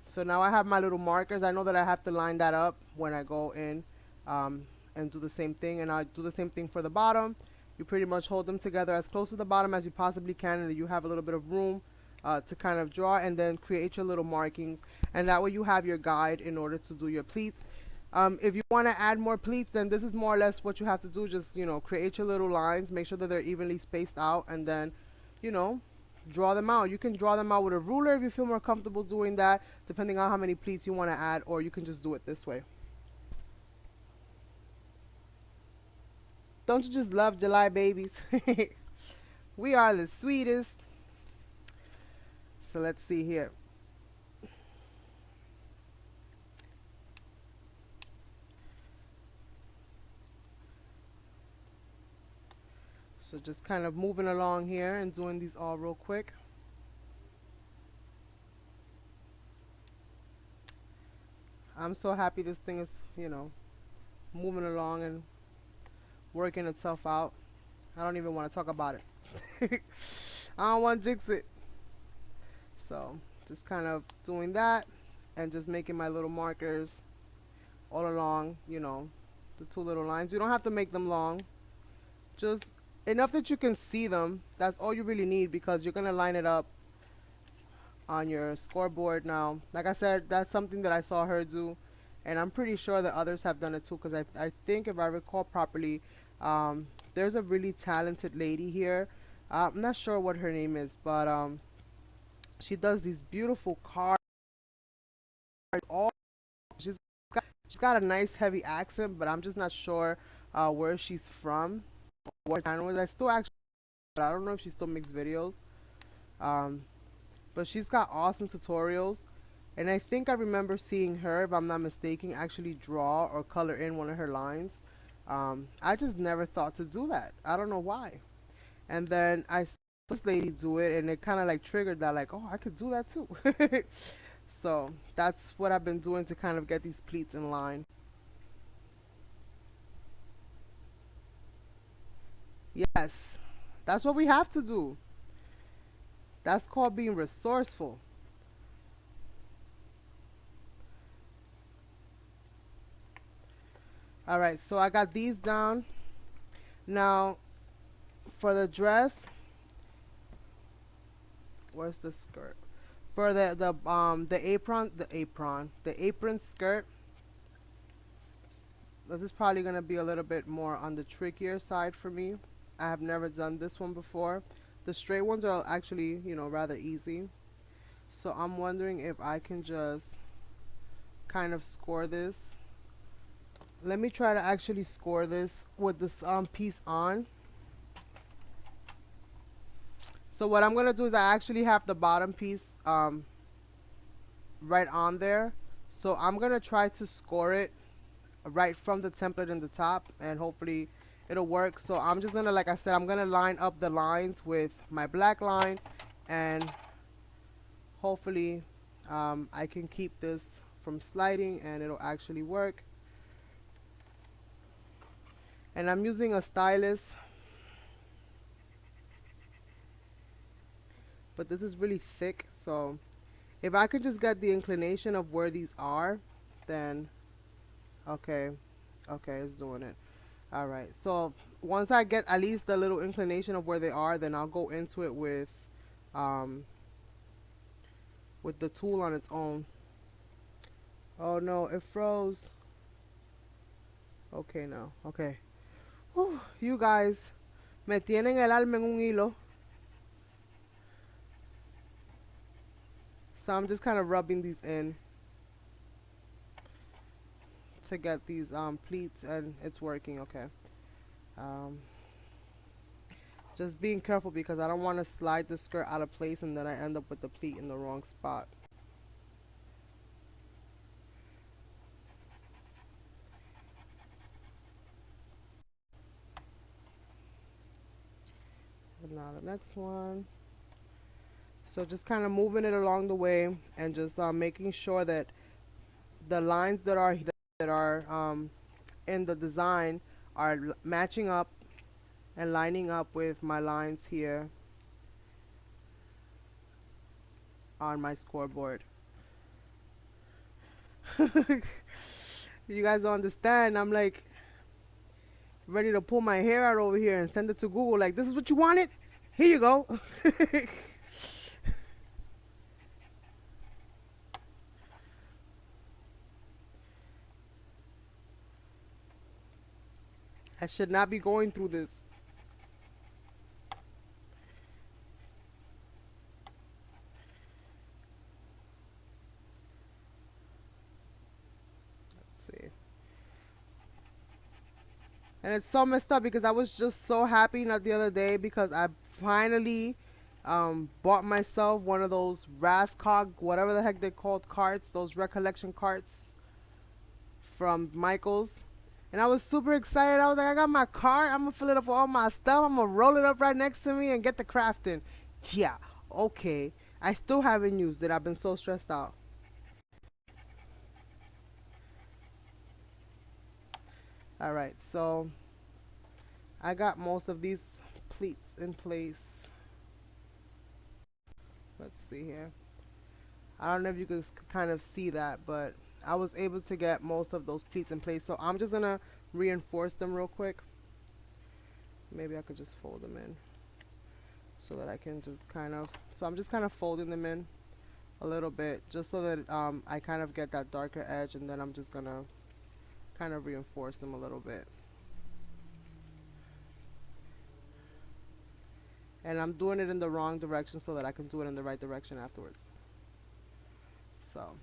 So now I have my little markers. I know that I have to line that up when I go in and do the same thing. And I do the same thing for the bottom. You pretty much hold them together as close to the bottom as you possibly can, and you have a little bit of room to kind of draw, and then create your little markings. And that way you have your guide in order to do your pleats. If you want to add more pleats, then this is more or less what you have to do. Just, create your little lines, make sure that they're evenly spaced out, and then, draw them out. You can draw them out with a ruler if you feel more comfortable doing that, depending on how many pleats you want to add, or you can just do it this way. Don't you just love July babies? We are the sweetest. So let's see here. So just kind of moving along here and doing these all real quick. I'm so happy this thing is, moving along and working itself out. I don't even want to talk about it. I don't want to jinx it. So just kind of doing that and just making my little markers all along, the 2 little lines. You don't have to make them long. Just enough that you can see them. That's all you really need, because you're going to line it up on your scoreboard now. Like I said, that's something that I saw her do, and I'm pretty sure that others have done it too, because I think if I recall properly, there's a really talented lady here. I'm not sure what her name is, but she does these beautiful cards. All she's got a nice heavy accent, but I'm just not sure where she's from, what channel is. I still actually, but I don't know if she still makes videos. But she's got awesome tutorials, And I think I remember seeing her, if I'm not mistaken, actually draw or color in one of her lines. I just never thought to do that. I don't know why. And then I saw this lady do it, and it kind of like triggered that, like, oh, I could do that too. So that's what I've been doing to kind of get these pleats in line. Yes, that's what we have to do. That's called being resourceful. All right, so I got these down. Now, for the dress, where's the skirt? For the apron skirt, this is probably gonna be a little bit more on the trickier side for me. I have never done this one before. The straight ones are actually, rather easy. So I'm wondering if I can just kind of score this. Let me try to actually score this with this piece on. So what I'm gonna do is I actually have the bottom piece right on there. So I'm gonna try to score it right from the template in the top, and hopefully it'll work. So I'm just gonna, like I said, I'm gonna line up the lines with my black line, and hopefully I can keep this from sliding and it'll actually work. And I'm using a stylus, but this is really thick, so if I could just get the inclination of where these are, then okay, it's doing it. All right, so once I get at least the little inclination of where they are, then I'll go into it um, with the tool on its own. Oh no, it froze. Okay, no, okay. Whew, you guys, me tienen el alma en un hilo. So I'm just kind of rubbing these in to get these pleats, and it's working. Okay. Um, just being careful because I don't want to slide the skirt out of place and then I end up with the pleat in the wrong spot. And now the next one. So just kind of moving it along the way and just making sure that the lines that are in the design are matching up and lining up with my lines here on my scoreboard. You guys don't understand. I'm like ready to pull my hair out over here and send it to Google. Like, this is what you wanted? Here you go. I should not be going through this. Let's see. And it's so messed up because I was just so happy not the other day because I finally bought myself one of those Rascog, whatever the heck they're called, carts, those recollection carts from Michaels. And I was super excited. I was like, I got my cart. I'm going to fill it up with all my stuff. I'm going to roll it up right next to me and get the crafting. Yeah, okay. I still haven't used it. I've been so stressed out. All right, so I got most of these pleats in place. Let's see here. I don't know if you can kind of see that, but I was able to get most of those pleats in place. So I'm just going to reinforce them real quick. Maybe I could just fold them in so that I can just kind of, so I'm just kind of folding them in a little bit just so that I kind of get that darker edge, and then I'm just going to kind of reinforce them a little bit. And I'm doing it in the wrong direction so that I can do it in the right direction afterwards. So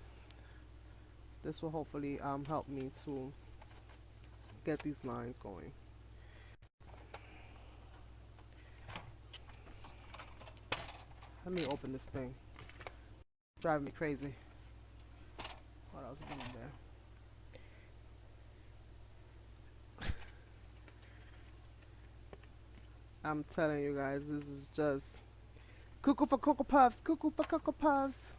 this will hopefully help me to get these lines going. Let me open this thing. It's driving me crazy. else is in there? I'm telling you guys, this is just cuckoo for Cocoa Puffs, cuckoo for Cocoa Puffs.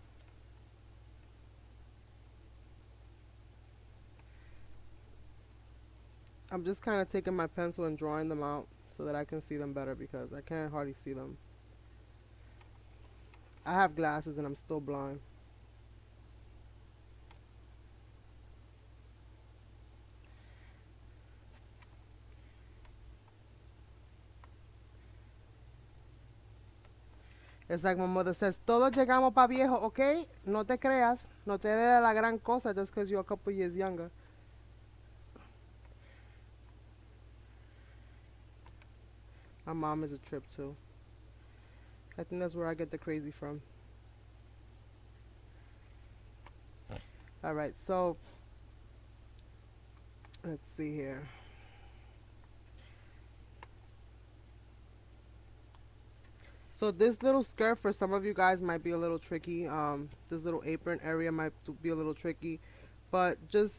I'm just kind of taking my pencil and drawing them out so that I can see them better because I can't hardly see them. I have glasses and I'm still blind. It's like my mother says, todos llegamos pa viejo, ¿ok? No te creas, no te dé la gran cosa just because you're a couple years younger. My mom is a trip too. I think that's where I get the crazy from. Alright, so let's see here. So this little skirt for some of you guys might be a little tricky. This little apron area might be a little tricky, but just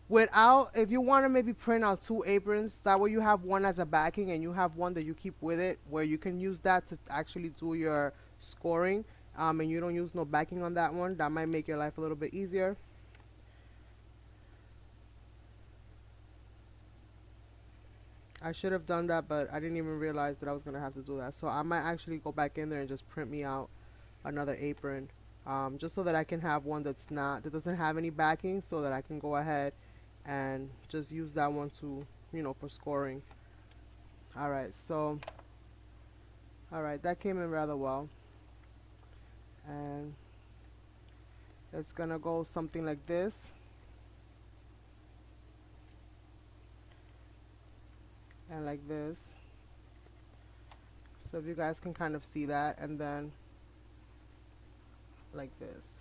without, if you want to maybe print out two aprons, that way you have one as a backing and you have one that you keep with it, where you can use that to actually do your scoring, and you don't use no backing on that one. That might make your life a little bit easier. I should have done that, but I didn't even realize that I was gonna have to do that. So I might actually go back in there and just print me out another apron, just so that I can have one that doesn't have any backing, so that I can go ahead and just use that one to, for scoring. Alright, so alright, that came in rather well. And it's gonna go something like this. And like this. So if you guys can kind of see that, and then like this.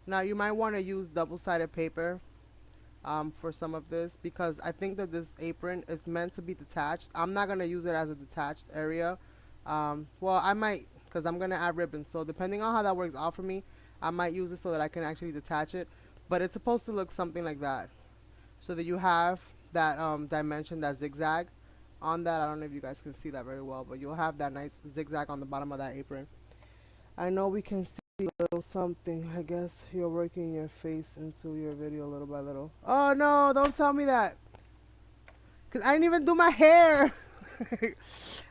Now you might want to use double-sided paper for some of this, because I think that this apron is meant to be detached. I'm not going to use it as a detached area. Well, I might, because I'm going to add ribbons. So depending on how that works out for me, I might use it so that I can actually detach it. But it's supposed to look something like that, so that you have that dimension, that zigzag on that. I don't know if you guys can see that very well, but you'll have that nice zigzag on the bottom of that apron. I know we can see a little something. I guess you're working your face into your video little by little. Oh no, don't tell me that, because I didn't even do my hair.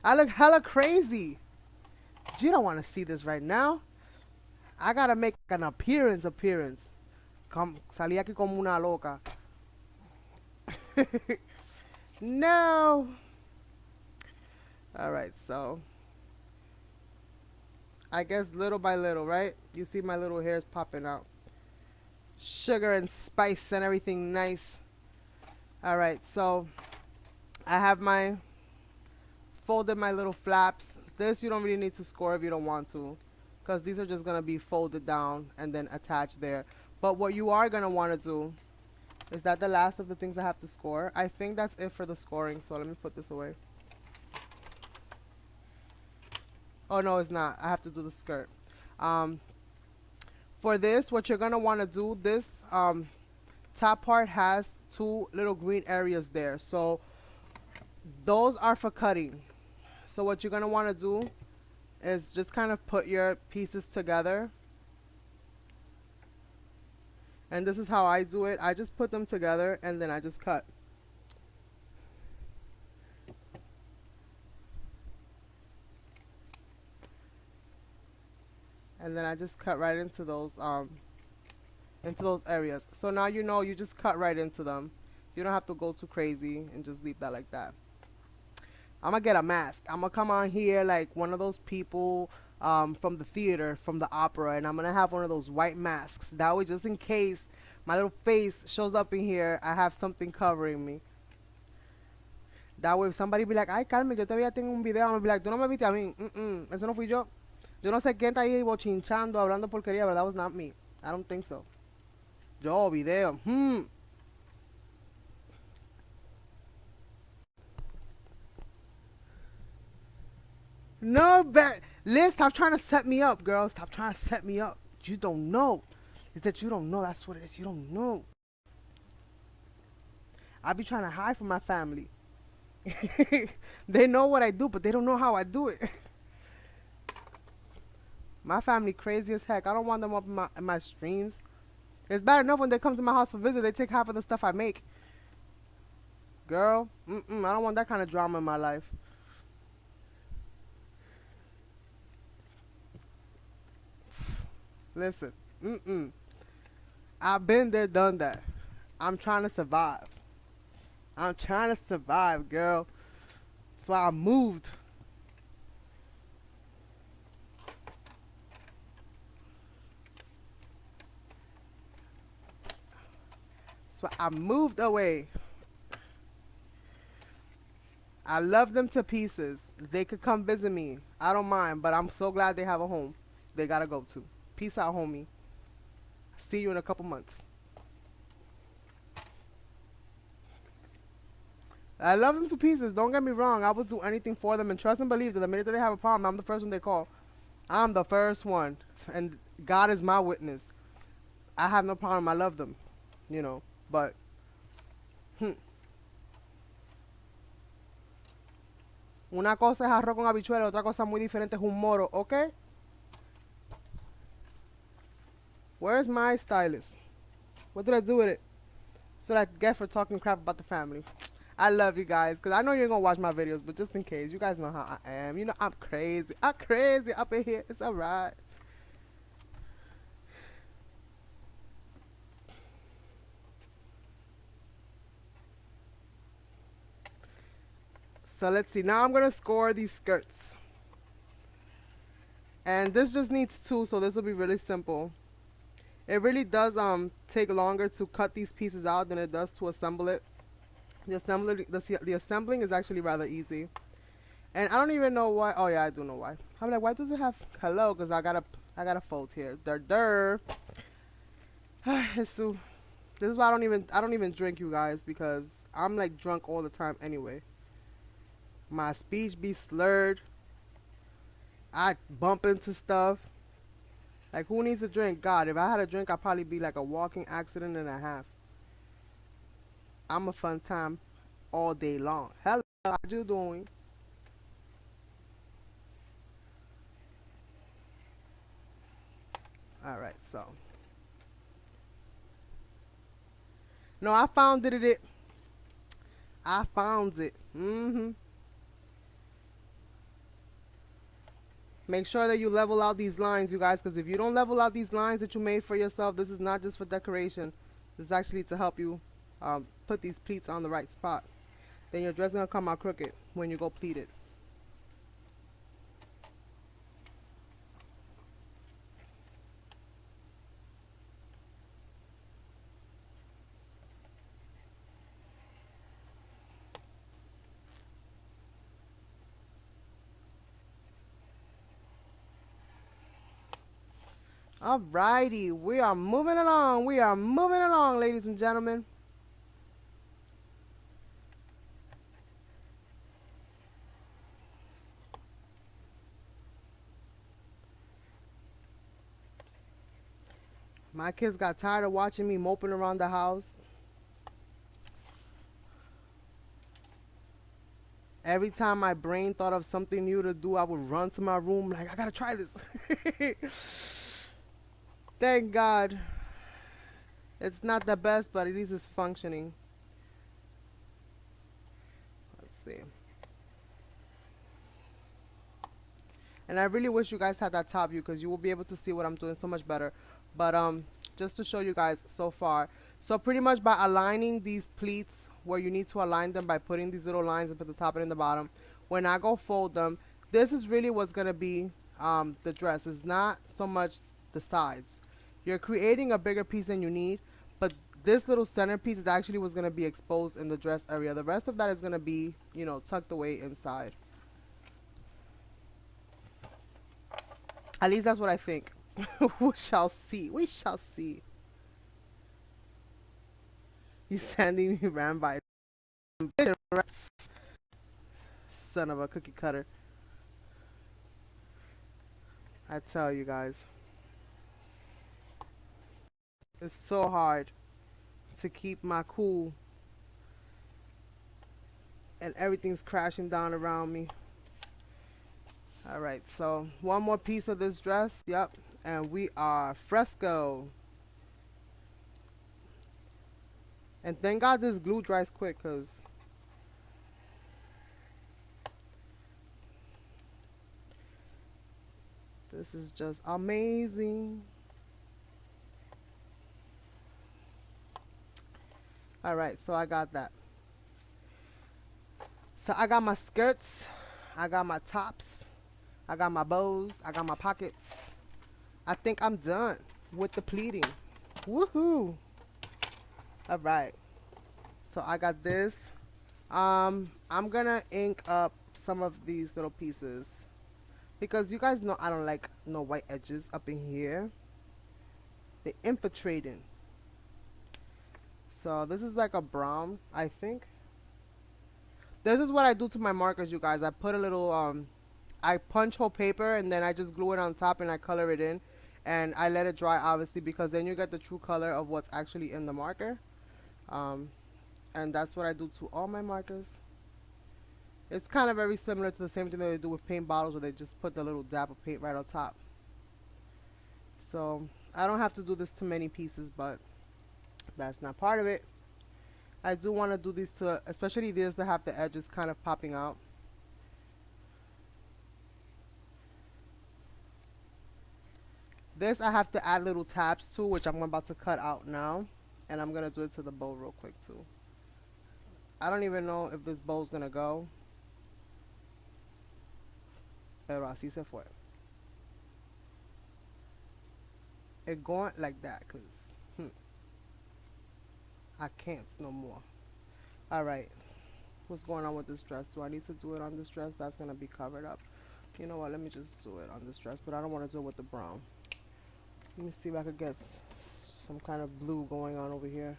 I look hella crazy. You don't want to see this right now. I gotta make an appearance. Salí aquí como una loca. No. Alright, so I guess little by little, right? You see my little hairs popping out. Sugar and spice and everything nice. Alright, so I have folded my little flaps. This you don't really need to score if you don't want to, because these are just going to be folded down and then attached there. But what you are going to want to do, is that the last of the things I have to score? I think that's it for the scoring, so let me put this away. Oh no, it's not. I have to do the skirt. For this, what you're going to want to do, this top part has two little green areas there. So those are for cutting. So what you're going to want to do is just kind of put your pieces together. And this is how I do it. I just put them together and then I just cut. And then I just cut right into those areas. So now you just cut right into them. You don't have to go too crazy and just leave that like that. I'm gonna get a mask. I'm gonna come on here like one of those people from the theater, from the opera, and I'm gonna have one of those white masks. That way, just in case my little face shows up in here, I have something covering me. That way, if somebody be like, ay, Carmen, yo te vi en un video, I'm gonna be like, tú no me viste a mí. Eso no fui yo. Yo no sé quién está ahí bochinchando, hablando porquería, but that was not me. I don't think so. Yo, video. No, Liz, stop trying to set me up, girl. Stop trying to set me up. You don't know. It's that you don't know. That's what it is. You don't know. I be trying to hide from my family. They know what I do, but they don't know how I do it. My family crazy as heck. I don't want them up in my streams. It's bad enough when they come to my house for visit, they take half of the stuff I make. Girl, I don't want that kind of drama in my life. Listen, I've been there, done that. I'm trying to survive. I'm trying to survive, girl. That's why I moved. That's why I moved away. I love them to pieces. They could come visit me. I don't mind, but I'm so glad they have a home they gotta go to. Peace out, homie. See you in a couple months. I love them to pieces. Don't get me wrong. I would do anything for them. And trust and believe that the minute that they have a problem, I'm the first one they call. I'm the first one. And God is my witness. I have no problem. I love them. You know. But, una cosa es arroz con habichuela, otra cosa muy diferente es un moro, ¿ok? Where's my stylist? What did I do with it? So that I get for talking crap about the family. I love you guys, because I know you're going to watch my videos, but just in case, you guys know how I am. You know, I'm crazy. I'm crazy up in here. It's alright. So let's see. Now I'm going to score these skirts. And this just needs 2, so this will be really simple. It really does take longer to cut these pieces out than it does to assemble it. The assembling is actually rather easy. And I don't even know why. Oh yeah, I do know why. I'm like, why does it have hello? Because I gotta fold here. This is why I don't even drink, you guys, because I'm like drunk all the time anyway. My speech be slurred. I bump into stuff. Like, who needs a drink? God, if I had a drink, I'd probably be like a walking accident and a half. I'm a fun time all day long. Hello, how you doing? Alright, so. No, I found it. I found it. Make sure that you level out these lines, you guys, because if you don't level out these lines that you made for yourself, this is not just for decoration. This is actually to help you put these pleats on the right spot. Then your dress is going to come out crooked when you go pleat it. Alrighty, we are moving along. We are moving along, ladies and gentlemen. My kids got tired of watching me moping around the house. Every time my brain thought of something new to do, I would run to my room like, I gotta try this. Thank God. It's not the best, but at least it's functioning. Let's see. And I really wish you guys had that top view because you will be able to see what I'm doing so much better. But just to show you guys so far. So pretty much by aligning these pleats where you need to align them by putting these little lines up at the top and in the bottom. When I go fold them, this is really what's going to be the dress. It's not so much the sides. You're creating a bigger piece than you need, but this little center piece is actually what's going to be exposed in the dress area. The rest of that is going to be, you know, tucked away inside. At least that's what I think. We shall see. We shall see. You sending me ran by son of a cookie cutter. I tell you guys. It's so hard to keep my cool, and everything's crashing down around me. All right, so one more piece of this dress. Yep, and we are fresco. And thank God this glue dries quick, because this is just amazing. All right, so I got that. So I got my skirts, I got my tops, I got my bows, I got my pockets. I think I'm done with the pleating. Woohoo! All right, so I got this. I'm gonna ink up some of these little pieces because you guys know I don't like no white edges up in here. They infiltrating. So this is like a brown, I think. This is what I do to my markers, you guys. I put a little I punch hole paper and then I just glue it on top and I color it in, and I let it dry obviously because then you get the true color of what's actually in the marker. Um, and that's what I do to all my markers. It's kind of very similar to the same thing that they do with paint bottles where they just put the little dab of paint right on top. So I don't have to do this to many pieces, but that's not part of it. I do want to do these to, especially these that have the edges kind of popping out. This I have to add little tabs to, which I'm about to cut out now. And I'm going to do it to the bow real quick too. I don't even know if this bow's going to go. Pero así se fue. It going like that because I can't no more. Alright. What's going on with this dress? Do I need to do it on this dress? That's going to be covered up. You know what? Let me just do it on this dress. But I don't want to do it with the brown. Let me see if I could get some kind of blue going on over here.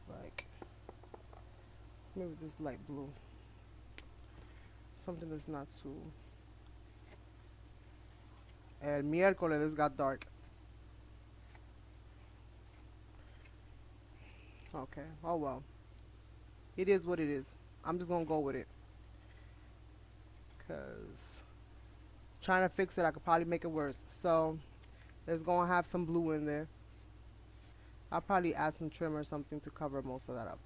Like, maybe this light blue. Something that's not too... El miércoles this got dark. Okay. Oh well. It is what it is. I'm just gonna go with it. Cause trying to fix it, I could probably make it worse. So it's gonna have some blue in there. I'll probably add some trim or something to cover most of that up.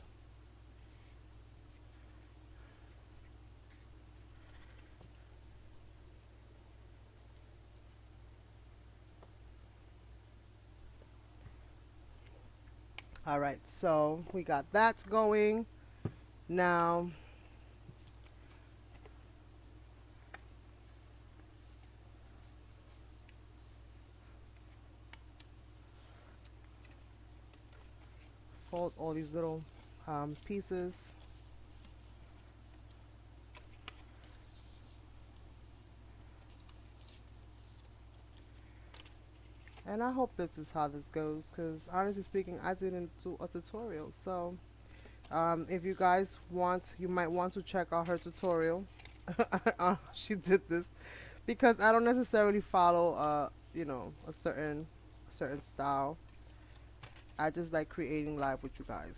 All right, so we got that going. Now, fold all these little pieces. And I hope this is how this goes, because honestly speaking, I didn't do a tutorial. So if you guys want, you might want to check out her tutorial. She did this because I don't necessarily follow, you know, a certain style. I just like creating live with you guys.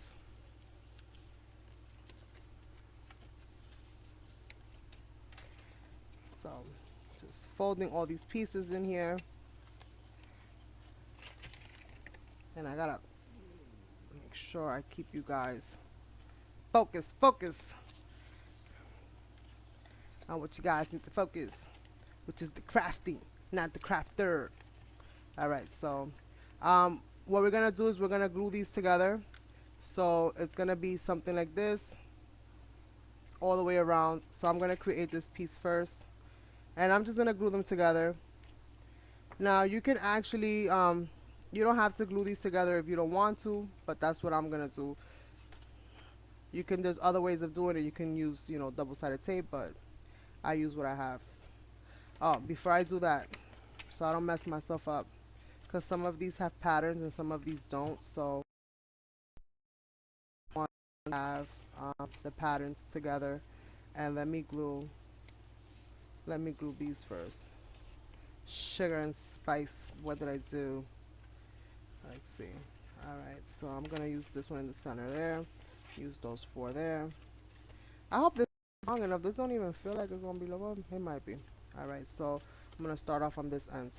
So just folding all these pieces in here. And I gotta make sure I keep you guys focus on what you guys need to focus, which is the crafting, not the crafter. Alright, so what we're gonna do is we're gonna glue these together. So it's gonna be something like this all the way around. So I'm gonna create this piece first, and I'm just gonna glue them together. Now you can actually you don't have to glue these together if you don't want to, but that's what I'm gonna do. You can, there's other ways of doing it. You can use, you know, double-sided tape, but I use what I have. Oh, before I do that, so I don't mess myself up, because some of these have patterns and some of these don't. So I want to have the patterns together, and let me glue these first. Sugar and spice. What did I do? Let's see. Alright, so I'm gonna use this one in the center there. Use those four there. I hope this is long enough. This don't even feel like it's gonna be long. It might be. Alright, so I'm gonna start off on this end.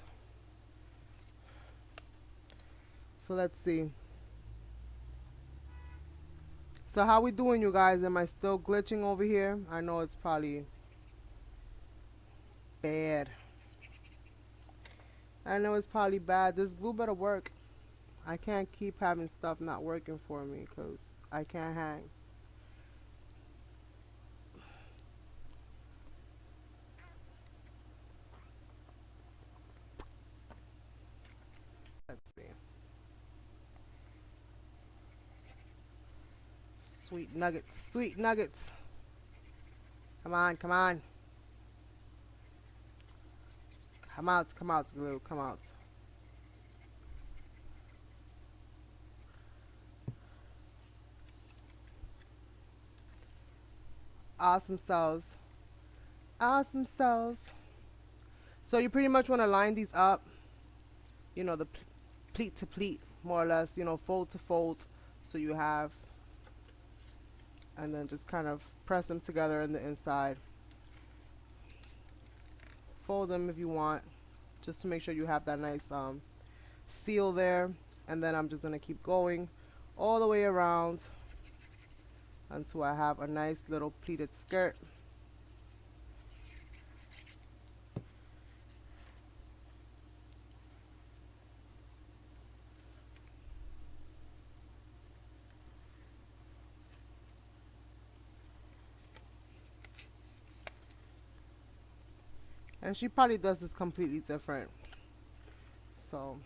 So let's see. So how we doing, you guys? Am I still glitching over here? I know it's probably bad. I know it's probably bad. This glue better work. I can't keep having stuff not working for me because I can't hang. Let's see. Sweet nuggets. Sweet nuggets. Come on, come on. Come out, glue, come out. Awesome sauce. Awesome sauce. So you pretty much want to line these up, you know, the pleat to pleat, more or less, you know, fold to fold. So you have, and then just kind of press them together in the inside. Fold them if you want, just to make sure you have that nice seal there. And then I'm just going to keep going all the way around until I have a nice little pleated skirt. And she probably does this completely different. So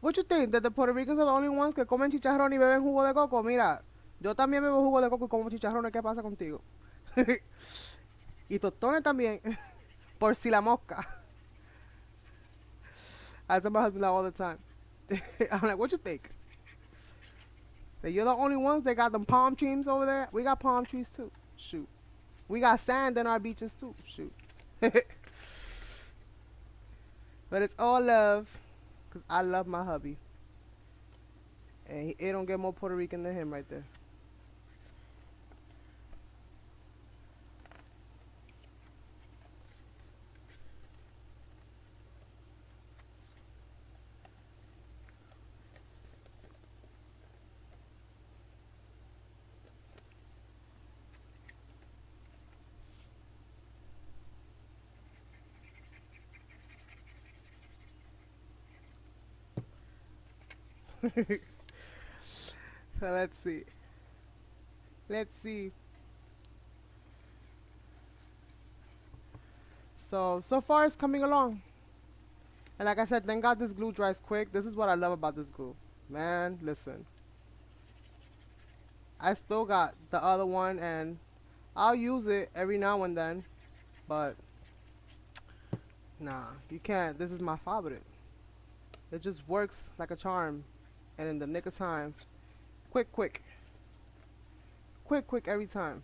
what you think? That the Puerto Ricans are the only ones que comen chicharrón y beben jugo de coco? Mira, yo también bebo jugo de coco y como chicharrones. ¿Qué pasa contigo? Y tostones también. Por si la mosca. I tell my husband that all the time. I'm like, what you think? That you're the only ones that got them palm trees over there? We got palm trees too. Shoot. We got sand in our beaches too. Shoot. But it's all love. Because I love my hubby. And it don't get more Puerto Rican than him right there. So let's see. Let's see. So far it's coming along. And like I said, thank God this glue dries quick. This is what I love about this glue. Man, listen. I still got the other one and I'll use it every now and then. But, nah, you can't. This is my favorite. It just works like a charm. And in the nick of time. Quick, quick. Quick, quick every time.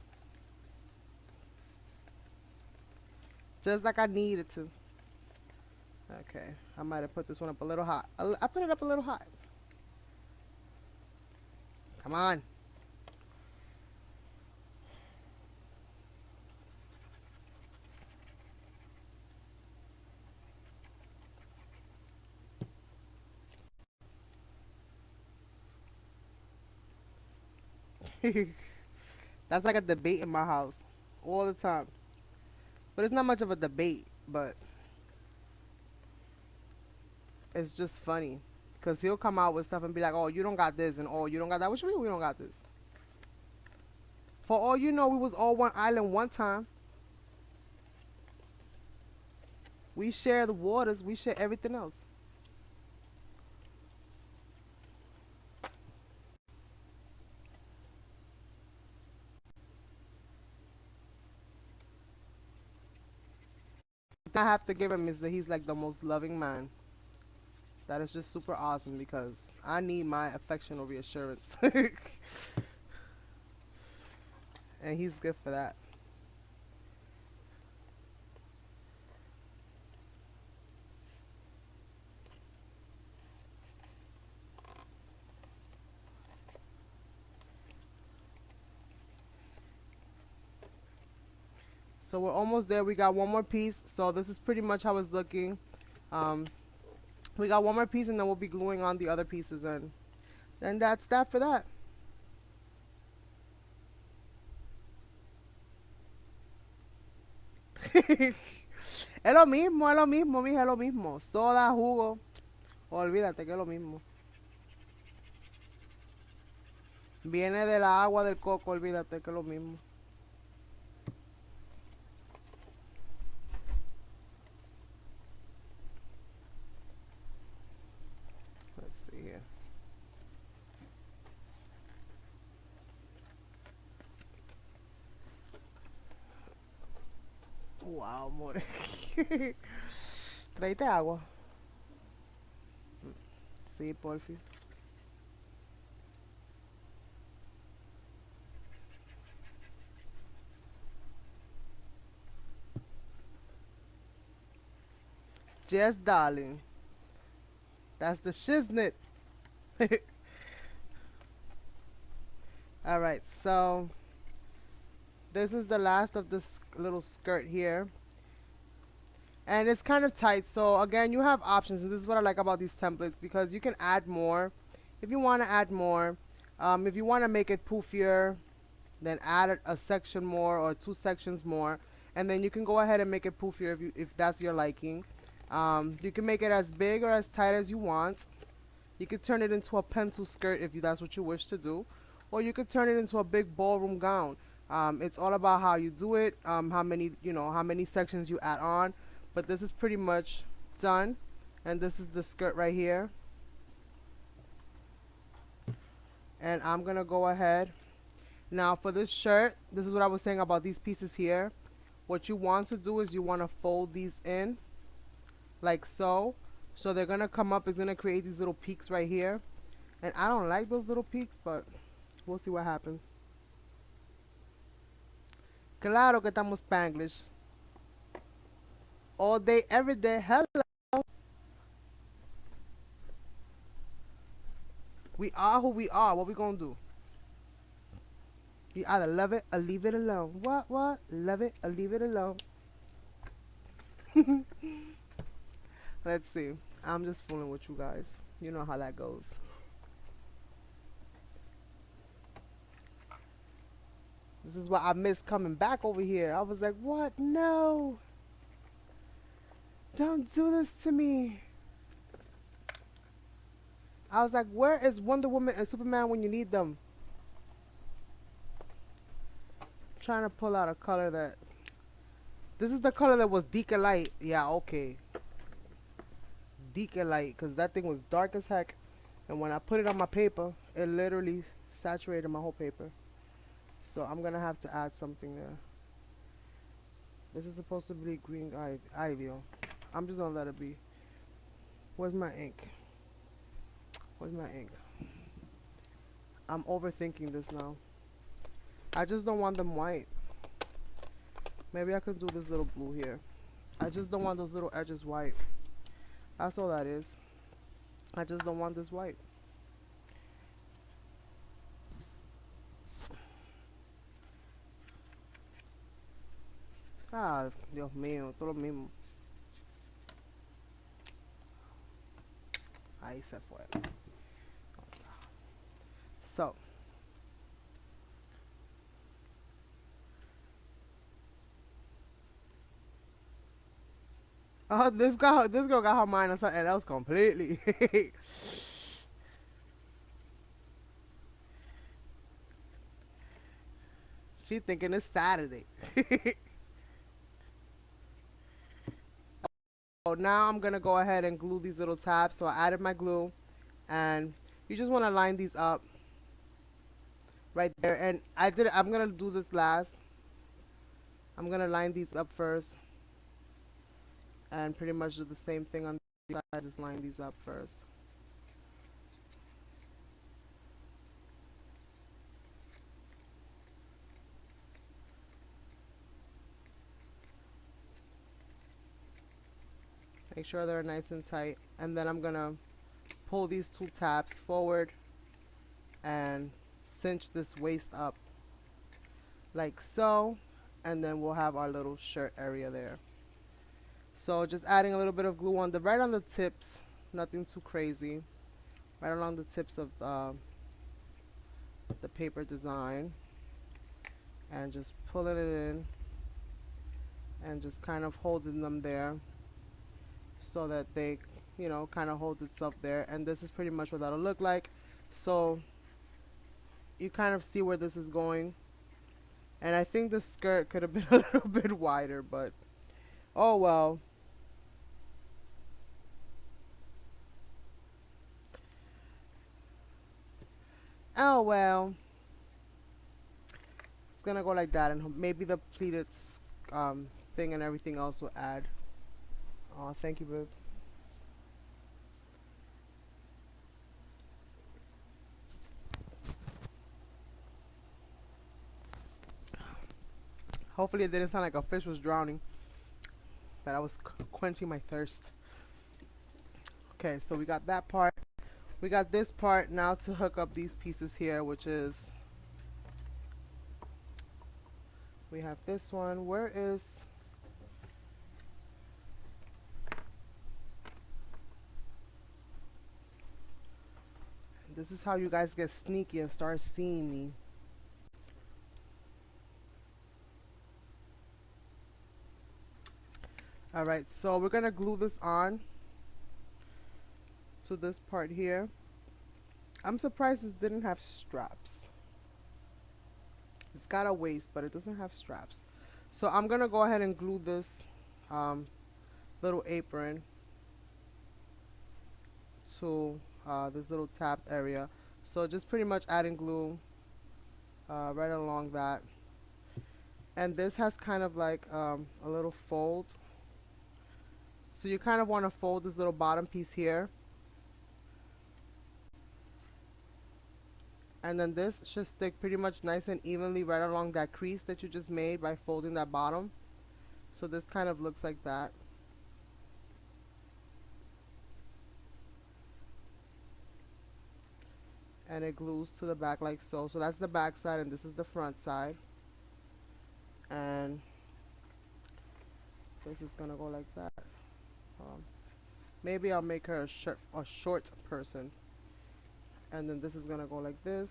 Just like I needed to. Okay, I might have put this one up a little hot. I put it up a little hot. Come on. That's like a debate in my house all the time. But it's not much of a debate, but it's just funny. Because he'll come out with stuff and be like, oh, you don't got this, and oh, you don't got that. What you mean we don't got this? For all you know, we was all one island one time. We share the waters. We share everything else. I have to give him is that he's like the most loving man. That is just super awesome because I need my affectional reassurance. And he's good for that. So we're almost there. We got one more piece. So this is pretty much how it's looking. Um, we got one more piece and then we'll be gluing on the other pieces and that's that for that. Es lo mismo, mija, es lo mismo. Soda, jugo, olvídate que es lo mismo. Viene de la agua del coco, olvídate que es lo mismo. Let's see here. Wow, more. Traíte agua. Sí, porfi. Just darling. That's the shiznit. All right, so this is the last of this little skirt here. And it's kind of tight, so again, you have options, and this is what I like about these templates because you can add more if you want to add more. If you want to make it poofier, then add a section more or two sections more, and then you can go ahead and make it poofier if that's your liking. You can make it as big or as tight as you want. You could turn it into a pencil skirt if that's what you wish to do, or you could turn it into a big ballroom gown. It's all about how you do it, how many how many sections you add on. But this is pretty much done, and this is the skirt right here. And I'm gonna go ahead now for this shirt. This is what I was saying about these pieces here. What you want to do is you want to fold these in like so. So they're gonna come up. It's gonna create these little peaks right here, and I don't like those little peaks, but we'll see what happens. Claro que estamos Spanglish. All day, every day. Hello. We are who we are. What we gonna do? You either love it or leave it alone. What? Love it or leave it alone. Let's see. I'm just fooling with you guys. You know how that goes. This is why I miss coming back over here. I was like, what? No. Don't do this to me. I was like, where is Wonder Woman and Superman when you need them? Trying to pull out a color that... This is the color that was Deca Light. Yeah, okay. Deca Light, because that thing was dark as heck. And when I put it on my paper, it literally saturated my whole paper. So I'm going to have to add something there. This is supposed to be green ideal. I'm just going to let it be. Where's my ink? Where's my ink? I'm overthinking this now. I just don't want them white. Maybe I could do this little blue here. I just don't want those little edges white. That's all that is. I just don't want this white. Ah, Dios mío, todo lo mismo. Ahí se fue. So. Oh, this girl got her mind on something else completely. She thinking it's Saturday. So now I'm gonna go ahead and glue these little tabs. So I added my glue, and you just want to line these up right there. And I'm gonna do this last. I'm gonna line these up first, and pretty much do the same thing on the side. Just line these up first. Make sure they're nice and tight, and then I'm gonna pull these two tabs forward and cinch this waist up like so, and then we'll have our little shirt area there. So just adding a little bit of glue on the right on the tips, nothing too crazy, right along the tips of the paper design, and just pulling it in and just kind of holding them there so that they, you know, kind of holds itself there. And this is pretty much what that'll look like. So you kind of see where this is going. And I think the skirt could have been a little bit wider, but oh well. Oh well. It's gonna go like that, and maybe the pleated thing and everything else will add. Oh, thank you, babe. Hopefully it didn't sound like a fish was drowning, but I was quenching my thirst. Okay, so we got that part. We got this part now to hook up these pieces here, which is, we have this one. Where is, this is how you guys get sneaky and start seeing me. Alright, so we're gonna glue this on to this part here. I'm surprised this didn't have straps. It's got a waist, but it doesn't have straps. So I'm gonna go ahead and glue this little apron to this little tapped area. So just pretty much adding glue right along that. And this has kind of like a little fold. So you kind of want to fold this little bottom piece here. And then this should stick pretty much nice and evenly right along that crease that you just made by folding that bottom. So this kind of looks like that. And it glues to the back like so. So that's the back side and this is the front side. And this is gonna go like that. Maybe I'll make her a short person. And then this is gonna go like this.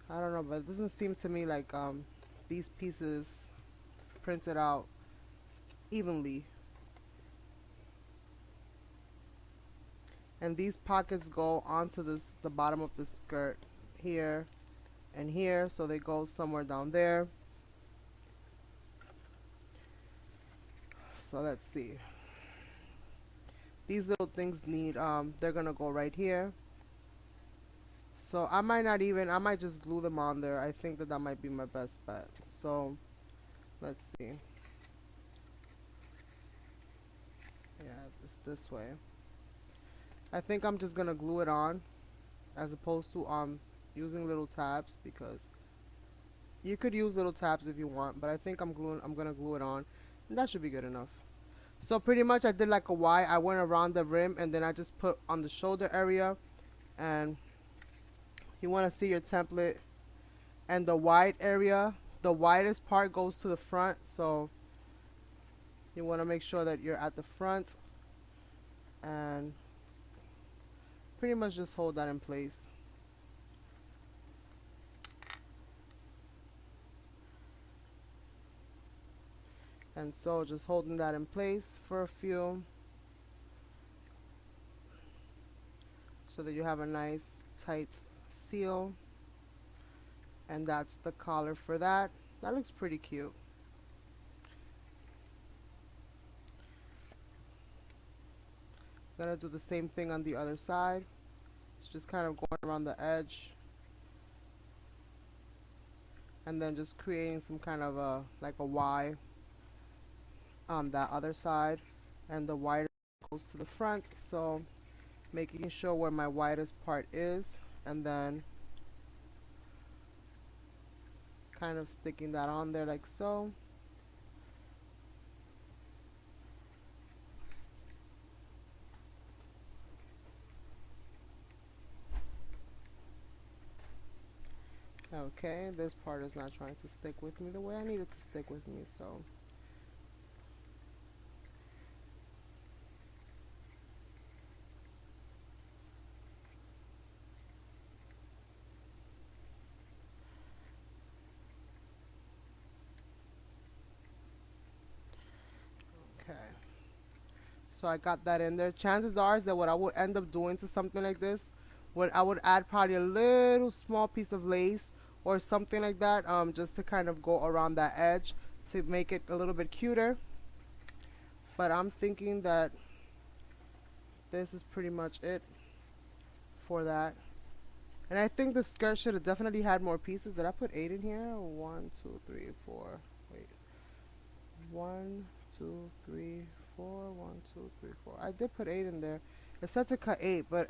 I don't know, but it doesn't seem to me like these pieces printed out evenly. And these pockets go onto the bottom of the skirt here and here, so they go somewhere down there. So let's see. These little things need they're gonna go right here. So I might just glue them on there. I think that might be my best bet. So let's see. Yeah, it's this way. I think I'm just gonna glue it on as opposed to using little tabs, because you could use little tabs if you want, but I think I'm gonna glue it on, and that should be good enough. So pretty much I did like a Y. I went around the rim and then I just put on the shoulder area, and you want to see your template, and the wide area, the widest part goes to the front, so you want to make sure that you're at the front and pretty much just hold that in place. And so just holding that in place for a few so that you have a nice tight seal. And that's the collar for that. That looks pretty cute. Gonna do the same thing on the other side. It's just kind of going around the edge and then just creating some kind of like a Y on that other side, and the wider goes to the front. So making sure where my widest part is, and then kind of sticking that on there like so. Okay, this part is not trying to stick with me the way I need it to stick with me, so okay. So I got that in there. Chances are is that what I would end up doing to something like this, what I would add probably a little small piece of lace or something like that, just to kind of go around that edge to make it a little bit cuter. But I'm thinking that this is pretty much it for that. And I think the skirt should have definitely had more pieces. Did I put 8 in here? 1, 2, 3, 4. Wait. 1, 2, 3, 4. 1, 2, 3, 4. I did put 8 in there. It said to cut 8, but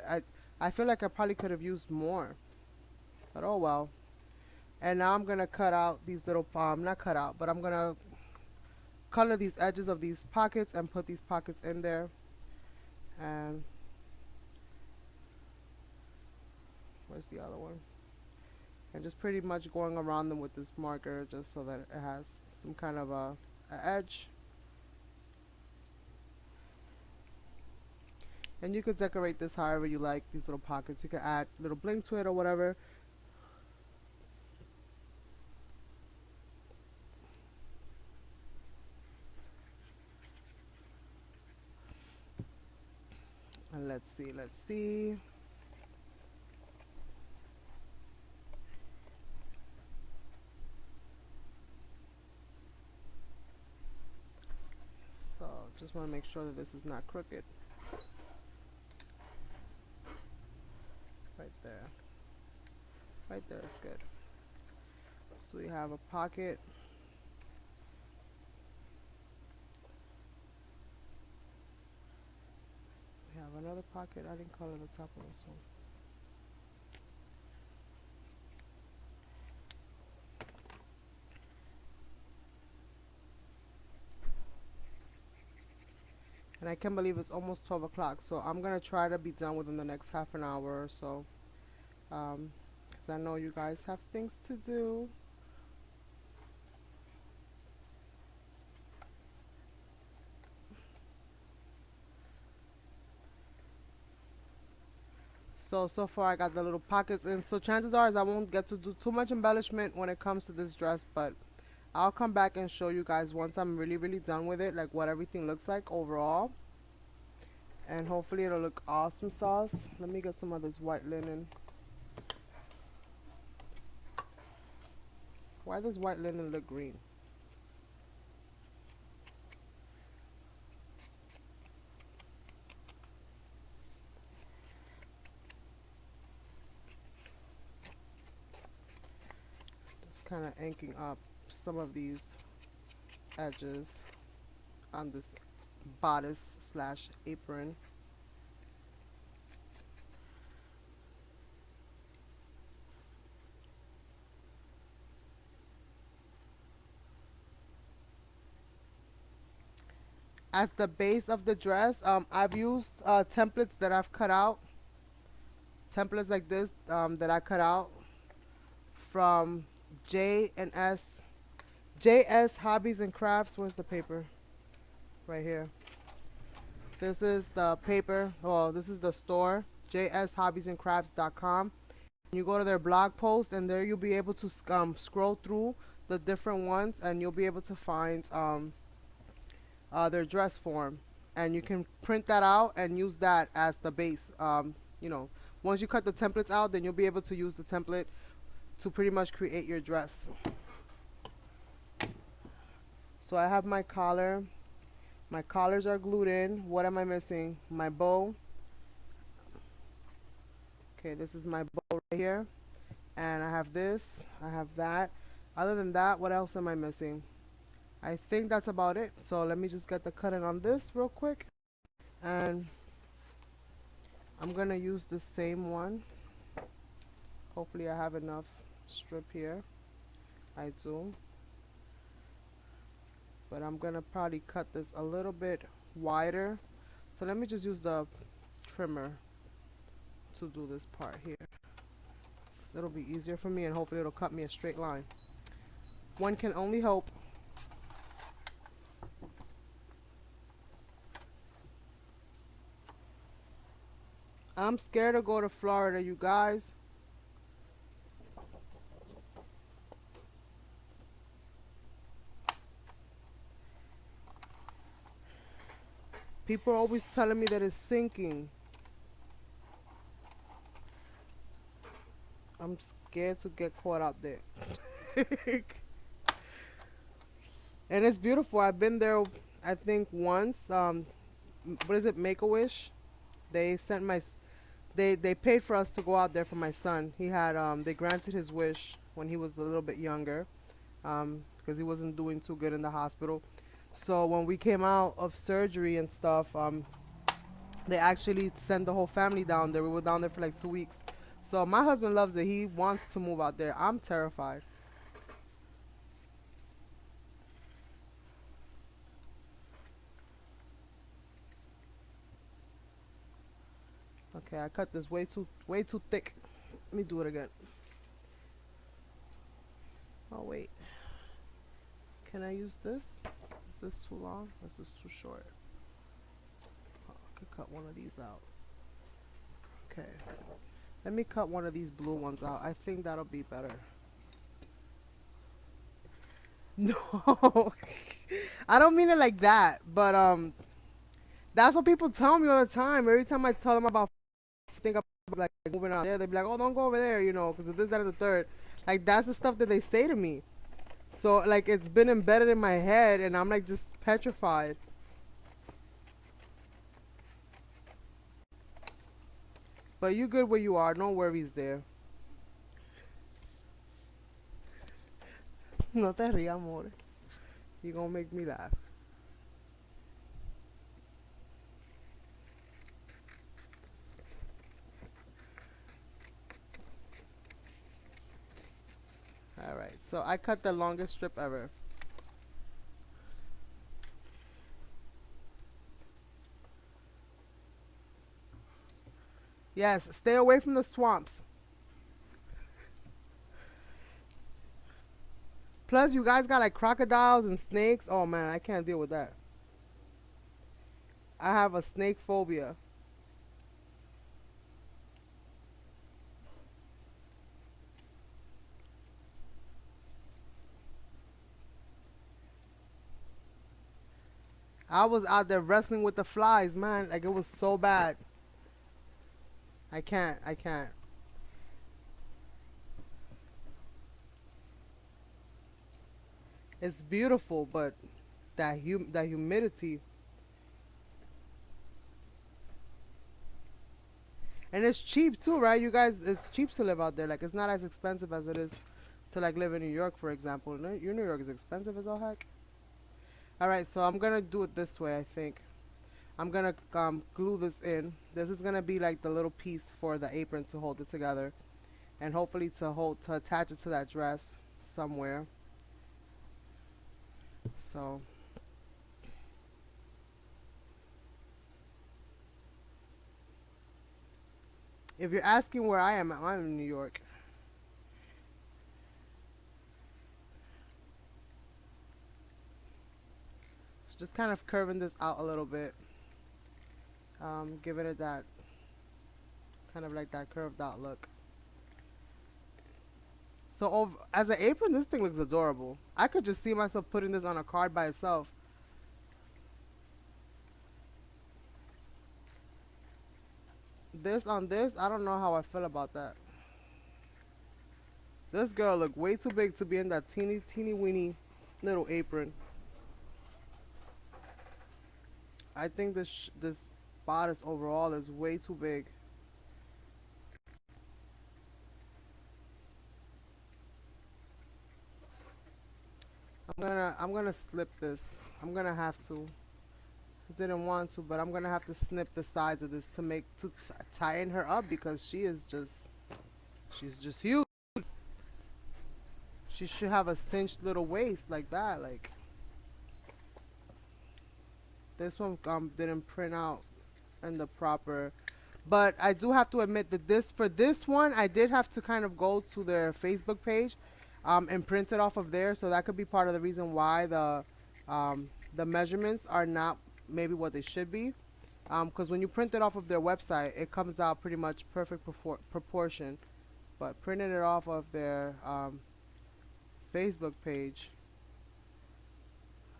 I feel like I probably could have used more. But oh well. And now I'm gonna cut out these little not cut out, but I'm gonna color these edges of these pockets and put these pockets in there. And where's the other one? And just pretty much going around them with this marker just so that it has some kind of a edge. And you could decorate this however you like, these little pockets. You could add little bling to it or whatever. And let's see. So just want to make sure that this is not crooked. Right there. Right there is good. So we have a pocket. We have another pocket. I didn't color the top of this one. And I can't believe it's almost 12 o'clock. So I'm going to try to be done within the next half an hour or so. Because I know you guys have things to do. So far I got the little pockets in. So chances are is I won't get to do too much embellishment when it comes to this dress. But I'll come back and show you guys once I'm really done with it. Like what everything looks like overall. And hopefully it'll look awesome sauce. Let me get some of this white linen. Why does white linen look green? Just kind of inking up some of these edges on this bodice slash apron. As the base of the dress, I've used templates that I've cut out. Templates like this that I cut out from JS Hobbies and Crafts. Where's the paper? Right here. This is the paper. Oh, this is the store, jshobbiesandcrafts.com. You go to their blog post, and there you'll be able to scroll through the different ones, and you'll be able to find their dress form, and you can print that out and use that as the base. You know, once you cut the templates out, then you'll be able to use the template to pretty much create your dress. So I have my collar. My collars are glued in. What am I missing? My bow. Okay, this is my bow right here. And I have this. I have that. Other than that, what else am I missing? I think that's about it. So let me just get the cutting on this real quick. And I'm gonna use the same one. Hopefully I have enough strip here. I do. But I'm gonna probably cut this a little bit wider. So let me just use the trimmer to do this part here. So it'll be easier for me and hopefully it'll cut me a straight line. One can only hope. I'm scared to go to Florida, you guys. People are always telling me that it's sinking. I'm scared to get caught out there. And it's beautiful. I've been there, I think, once. What is it, Make-A-Wish? They sent my, they paid for us to go out there for my son. He had, they granted his wish when he was a little bit younger, because he wasn't doing too good in the hospital. So when we came out of surgery and stuff, they actually sent the whole family down there. We were down there for like 2 weeks. So my husband loves it. He wants to move out there. I'm terrified. Okay, I cut this way too thick. Let me do it again. Oh wait. Can I use this? Is this too long? This is too short. Oh, I could cut one of these out. Okay. Let me cut one of these blue ones out. I think that'll be better. No. I don't mean it like that, but that's what people tell me all the time. Every time I tell them about think about like moving out there, they be like, "Oh, don't go over there," you know, because of this, that, and the third. Like that's the stuff that they say to me. So like it's been embedded in my head, and I'm like just petrified. But you good where you are. No worries there. No te rías, amor. You gonna make me laugh. All right. So I cut the longest strip ever. Yes. Stay away from the swamps. Plus, you guys got like crocodiles and snakes. Oh man, I can't deal with that. I have a snake phobia. I was out there wrestling with the flies, man. Like it was so bad. I can't. I can't. It's beautiful, but that humidity, and it's cheap too, right? You guys, it's cheap to live out there. Like it's not as expensive as it is to like live in New York, for example. Your New York is expensive as all heck. All right, so I'm gonna do it this way. I think I'm gonna glue this in. This is gonna be like the little piece for the apron to hold it together, and hopefully to attach it to that dress somewhere. So if you're asking where I am, I'm in New York. So just kind of curving this out a little bit, giving it that kind of like that curved out look. So as an apron, this thing looks adorable. I could just see myself putting this on a card by itself. This on this, I don't know how I feel about that. This girl look way too big to be in that teeny, teeny, weeny little apron. I think this bodice overall is way too big. I'm gonna slip this. I'm gonna have to. I didn't want to, but I'm gonna have to snip the sides of this to tighten her up because she's just huge. She should have a cinched little waist like that. Like this one didn't print out in the proper. But I do have to admit that for this one I did have to kind of go to their Facebook page, and print it off of there. So that could be part of the reason why the measurements are not maybe what they should be. Because when you print it off of their website, it comes out pretty much perfect proportion. But printing it off of their Facebook page,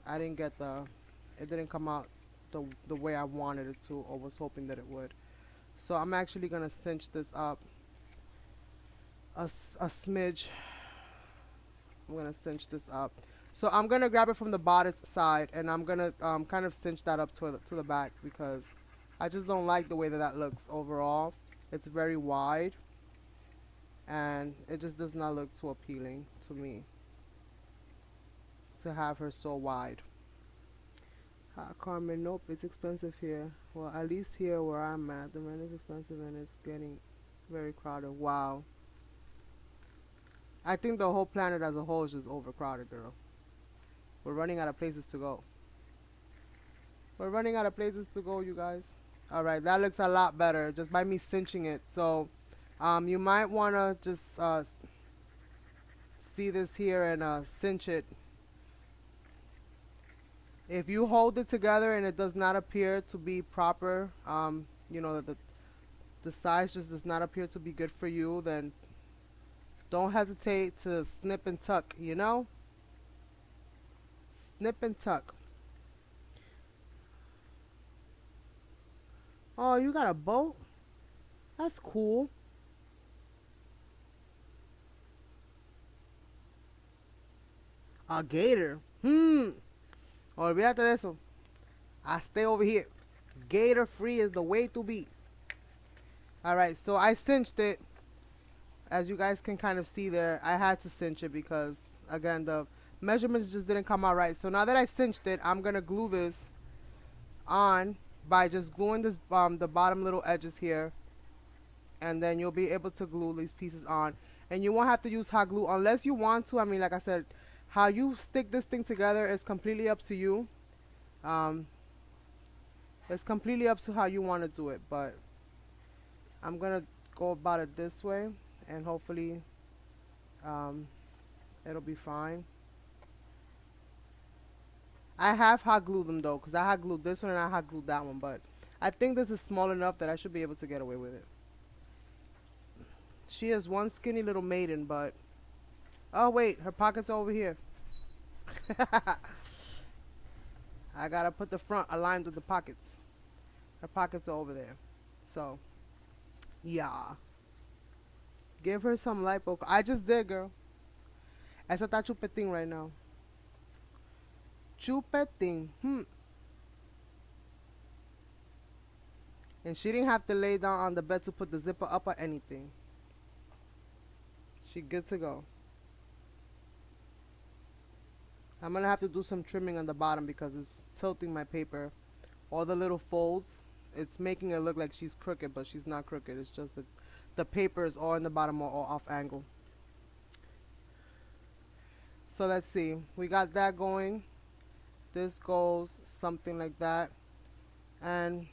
I didn't get it didn't come out the way I wanted it to or was hoping that it would. So I'm actually gonna cinch this up a smidge. I'm gonna cinch this up. So I'm gonna grab it from the bodice side and I'm gonna kind of cinch that up to the back because I just don't like the way that looks overall. It's very wide and it just does not look too appealing to me to have her so wide. Carmen, nope, it's expensive here. Well, at least here where I'm at, the rent is expensive and it's getting very crowded. Wow. I think the whole planet as a whole is just overcrowded, girl. We're running out of places to go. We're running out of places to go, you guys. Alright, that looks a lot better just by me cinching it. So, you might want to just see this here and cinch it. If you hold it together and it does not appear to be proper, you know, the size just does not appear to be good for you, then don't hesitate to snip and tuck, you know? Snip and tuck. Oh, you got a boat? That's cool. A gator. Olvídate de eso. I stay over here. Gator free is the way to be. Alright, so I cinched it. As you guys can kind of see there, I had to cinch it because, again, the measurements just didn't come out right. So now that I cinched it, I'm going to glue this on by just gluing this the bottom little edges here. And then you'll be able to glue these pieces on. And you won't have to use hot glue unless you want to. I mean, like I said, how you stick this thing together is completely up to you. It's completely up to how you want to do it. But I'm going to go about it this way. And hopefully it'll be fine. I have hot glued them though, because I hot glued this one and I hot glued that one, but I think this is small enough that I should be able to get away with it. She is one skinny little maiden, but oh wait, her pocket's over here. I gotta put the front aligned with the pockets. Her pockets are over there. So yeah. Give her some lipo. I just did, girl. Esa está chupetín right now. Chupetín. And she didn't have to lay down on the bed to put the zipper up or anything. She good to go. I'm gonna have to do some trimming on the bottom because it's tilting my paper. All the little folds, it's making it look like she's crooked, but she's not crooked. It's just that the paper is all in the bottom or all off angle. So let's see. We got that going. This goes something like that. And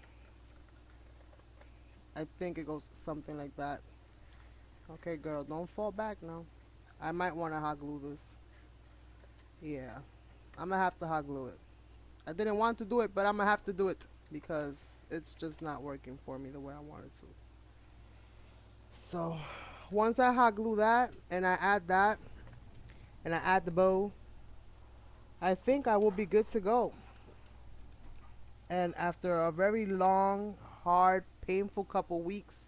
I think it goes something like that. Okay, girl, don't fall back now. I might want to hot glue this. Yeah, I'm gonna have to hot glue it. I didn't want to do it, but I'm gonna have to do it because it's just not working for me the way I wanted to. So once I hot glue that and I add that and I add the bow, I think I will be good to go. And after a very long, hard, painful couple weeks,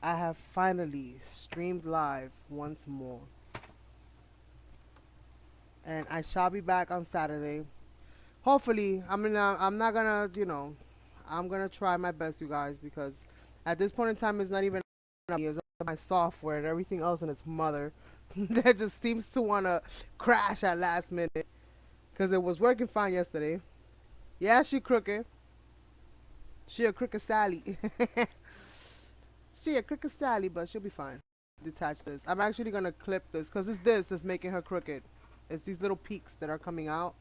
I have finally streamed live once more. And I shall be back on Saturday. Hopefully, I'm not gonna, you know, I'm gonna try my best, you guys, because at this point in time, it's not even me, it's my software and everything else and its mother. that just seems to want to crash at last minute because it was working fine yesterday. Yeah, she crooked. She a crooked Sally. She a crooked Sally, but she'll be fine. Detach this. I'm actually gonna clip this because it's this that's making her crooked. It's these little peaks that are coming out.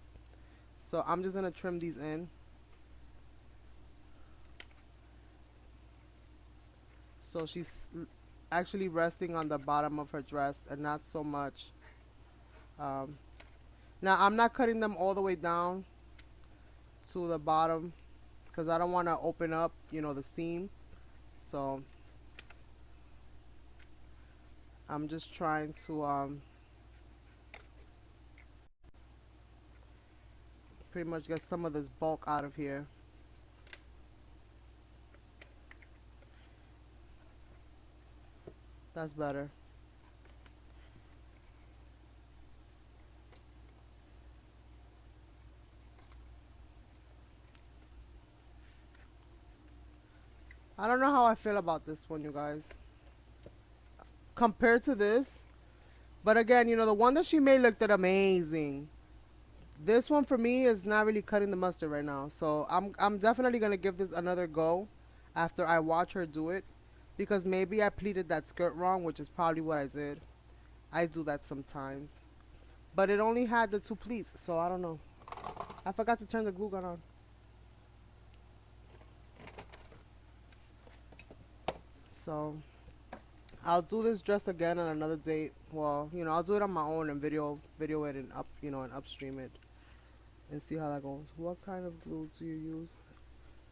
So I'm just gonna trim these in. So she's actually resting on the bottom of her dress and not so much. Um, Now I'm not cutting them all the way down to the bottom because I don't want to open up, you know, the seam. So I'm just trying to pretty much get some of this bulk out of here. That's better. I don't know how I feel about this one, you guys. Compared to this, but again, you know, the one that she made looked amazing. This one for me is not really cutting the mustard right now. So I'm definitely gonna give this another go after I watch her do it. Because maybe I pleated that skirt wrong, which is probably what I did. I do that sometimes. But it only had the two pleats, so I don't know. I forgot to turn the glue gun on. So I'll do this dress again on another date. Well, you know, I'll do it on my own and video it and up, you know, and upstream it and see how that goes. What kind of glue do you use?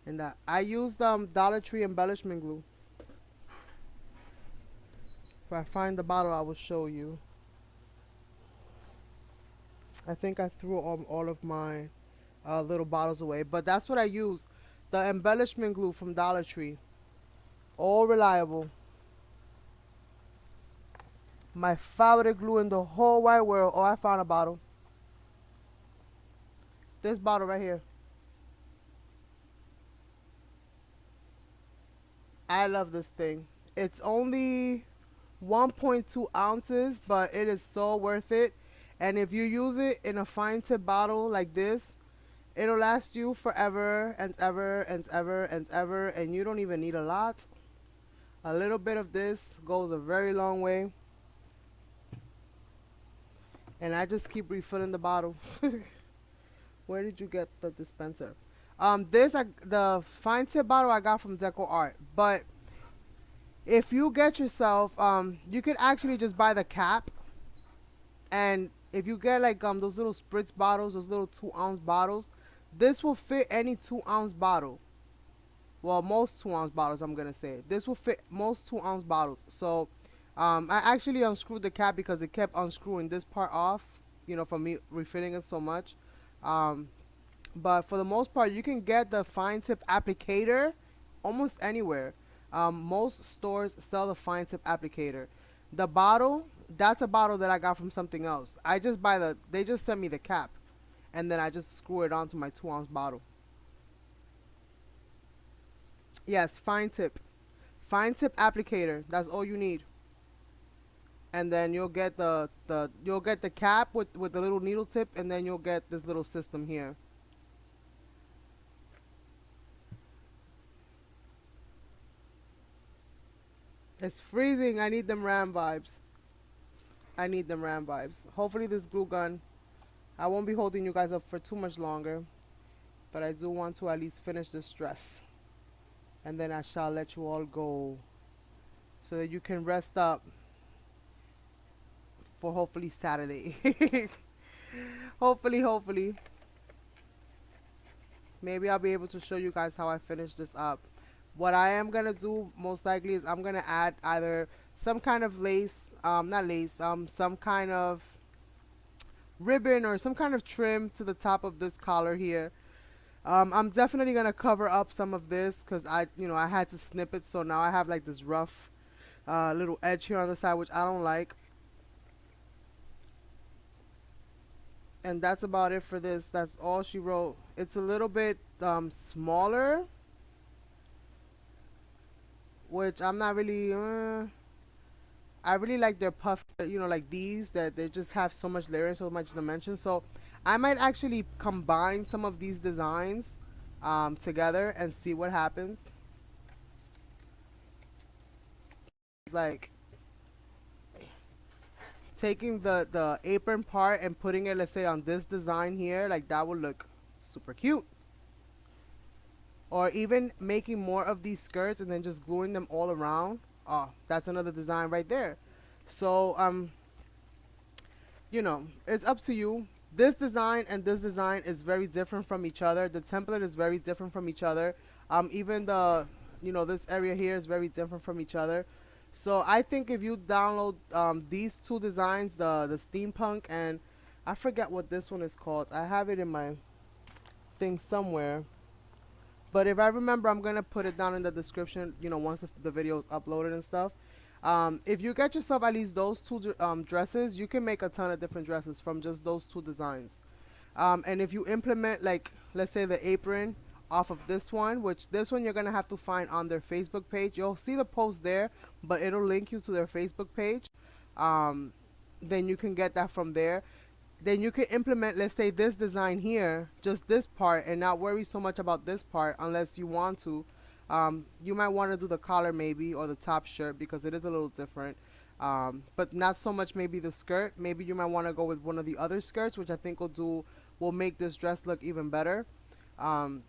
And that I used Dollar Tree embellishment glue. If I find the bottle, I will show you. I think I threw all of my little bottles away, but that's what I use. The embellishment glue from Dollar Tree. All reliable. My favorite glue in the whole wide world. Oh, I found a bottle. This bottle right here. I love this thing. It's only 1.2 ounces, but it is so worth it. And if you use it in a fine tip bottle like this, it'll last you forever and ever and ever and ever. And you don't even need a lot. A little bit of this goes a very long way. And I just keep refilling the bottle. Where did you get the dispenser? The fine tip bottle I got from Deco Art. But if you get yourself, you could actually just buy the cap. And if you get like those little spritz bottles, those little 2-ounce bottles, this will fit any 2-ounce bottle. Well, most 2-ounce bottles, I'm gonna say. This will fit most 2-ounce bottles. So I actually unscrewed the cap because it kept unscrewing this part off, you know, from me refilling it so much. But for the most part, you can get the fine tip applicator almost anywhere. Most stores sell the fine tip applicator. The bottle, that's a bottle that I got from something else. I just buy they just sent me the cap, and then I just screw it onto my 2-ounce bottle. Yes, fine tip. Fine tip applicator. That's all you need. And then you'll get you'll get the cap with the little needle tip, and then you'll get this little system here. It's freezing. I need them Ram vibes. I need them Ram vibes. Hopefully this glue gun, I won't be holding you guys up for too much longer, but I do want to at least finish this dress. And then I shall let you all go so that you can rest up for hopefully Saturday. Hopefully. Maybe I'll be able to show you guys how I finish this up. What I am going to do most likely is I'm going to add either some kind of lace, not lace, some kind of ribbon or some kind of trim to the top of this collar here. I'm definitely going to cover up some of this because I had to snip it. So now I have like this rough little edge here on the side, which I don't like. And that's about it for this. That's all she wrote. It's a little bit smaller, which I'm not really I really like their puff, you know, like these that they just have so much layer and so much dimension. So I might actually combine some of these designs together and see what happens. Like taking the apron part and putting it, let's say, on this design here, like that would look super cute. Or even making more of these skirts and then just gluing them all around. Oh, that's another design right there. So you know, it's up to you. This design and this design is very different from each other. The template is very different from each other. Even the, you know, this area here is very different from each other. So I think if you download these two designs, the steampunk and I forget what this one is called. I have it in my thing somewhere. But if I remember, I'm gonna put it down in the description. You know, once the video is uploaded and stuff. If you get yourself at least those two dresses, you can make a ton of different dresses from just those two designs. And if you implement, like, let's say the apron off of this one, which this one you're going to have to find on their Facebook page. You'll see the post there, but it'll link you to their Facebook page. Then you can get that from there. Then you can implement, let's say, this design here, just this part, and not worry so much about this part unless you want to. You might want to do the collar maybe or the top shirt because it is a little different. But not so much maybe the skirt. Maybe you might want to go with one of the other skirts, which I think will make this dress look even better. And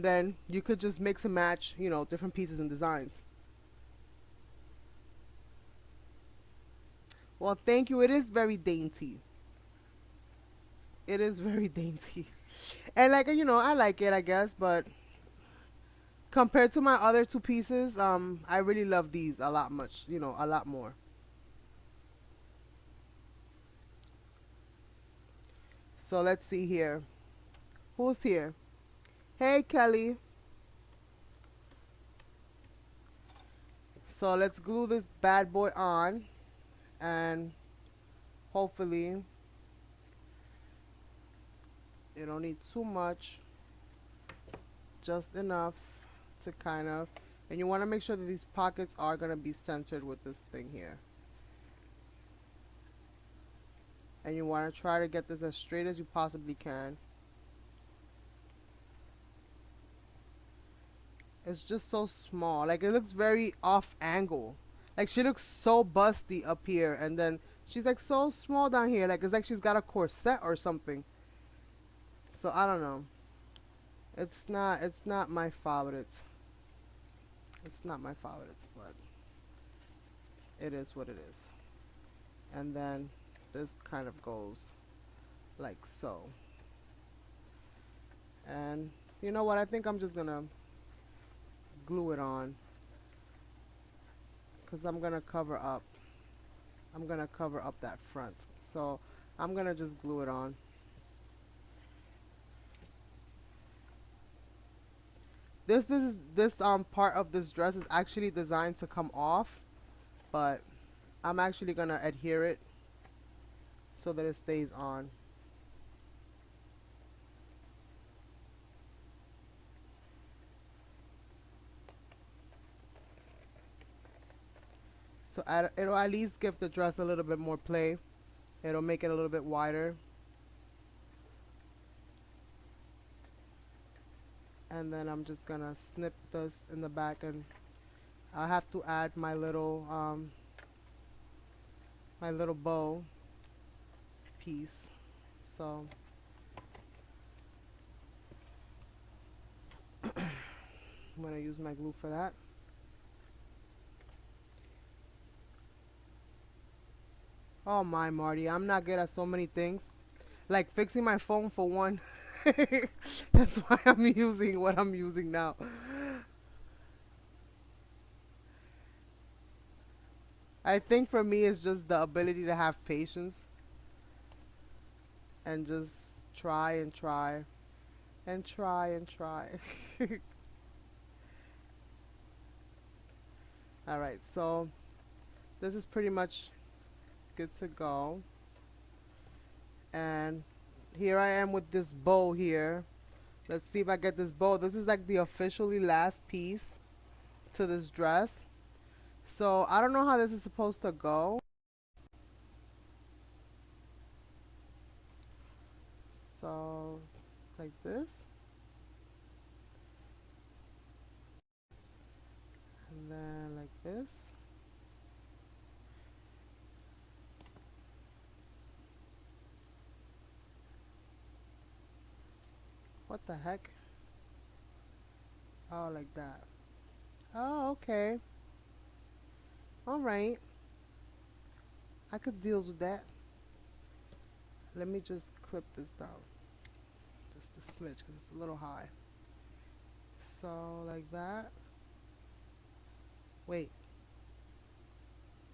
then you could just mix and match, you know, different pieces and designs. Well, thank you. It is very dainty. It is very dainty. And like, you know, I like it, I guess, but compared to my other two pieces, I really love these a lot much, you know, a lot more. So let's see here. Who's here? Hey, Kelly. So let's glue this bad boy on and hopefully you don't need too much, just enough to kind of, and you want to make sure that these pockets are going to be centered with this thing here. And you want to try to get this as straight as you possibly can. It's just so small. Like, it looks very off angle. Like, she looks so busty up here, and then she's like so small down here. Like, it's like she's got a corset or something. So I don't know. It's not my favorites. It's not my favorites, but it is what it is. And then this kind of goes like so. And you know what? I think I'm just gonna glue it on because I'm gonna cover up. I'm gonna cover up that front. So I'm gonna just glue it on. This part of this dress is actually designed to come off, but I'm actually gonna adhere it so that it stays on. So it'll at least give the dress a little bit more play. It'll make it a little bit wider. And then I'm just gonna snip this in the back, and I have to add my little bow piece. So I'm gonna use my glue for that. Oh my, Marty, I'm not good at so many things. Like fixing my phone for one. That's why I'm using what I'm using now. I think for me it's just the ability to have patience and just try and try and try and try. Alright, so this is pretty much good to go. And here I am with this bow here. Let's see if I get this bow. This is like the officially last piece to this dress. So I don't know how this is supposed to go. So like this, and then like this. What the heck? Oh, like that. Oh, okay. All right. I could deal with that. Let me just clip this down. Just a smidge because it's a little high. So like that. Wait,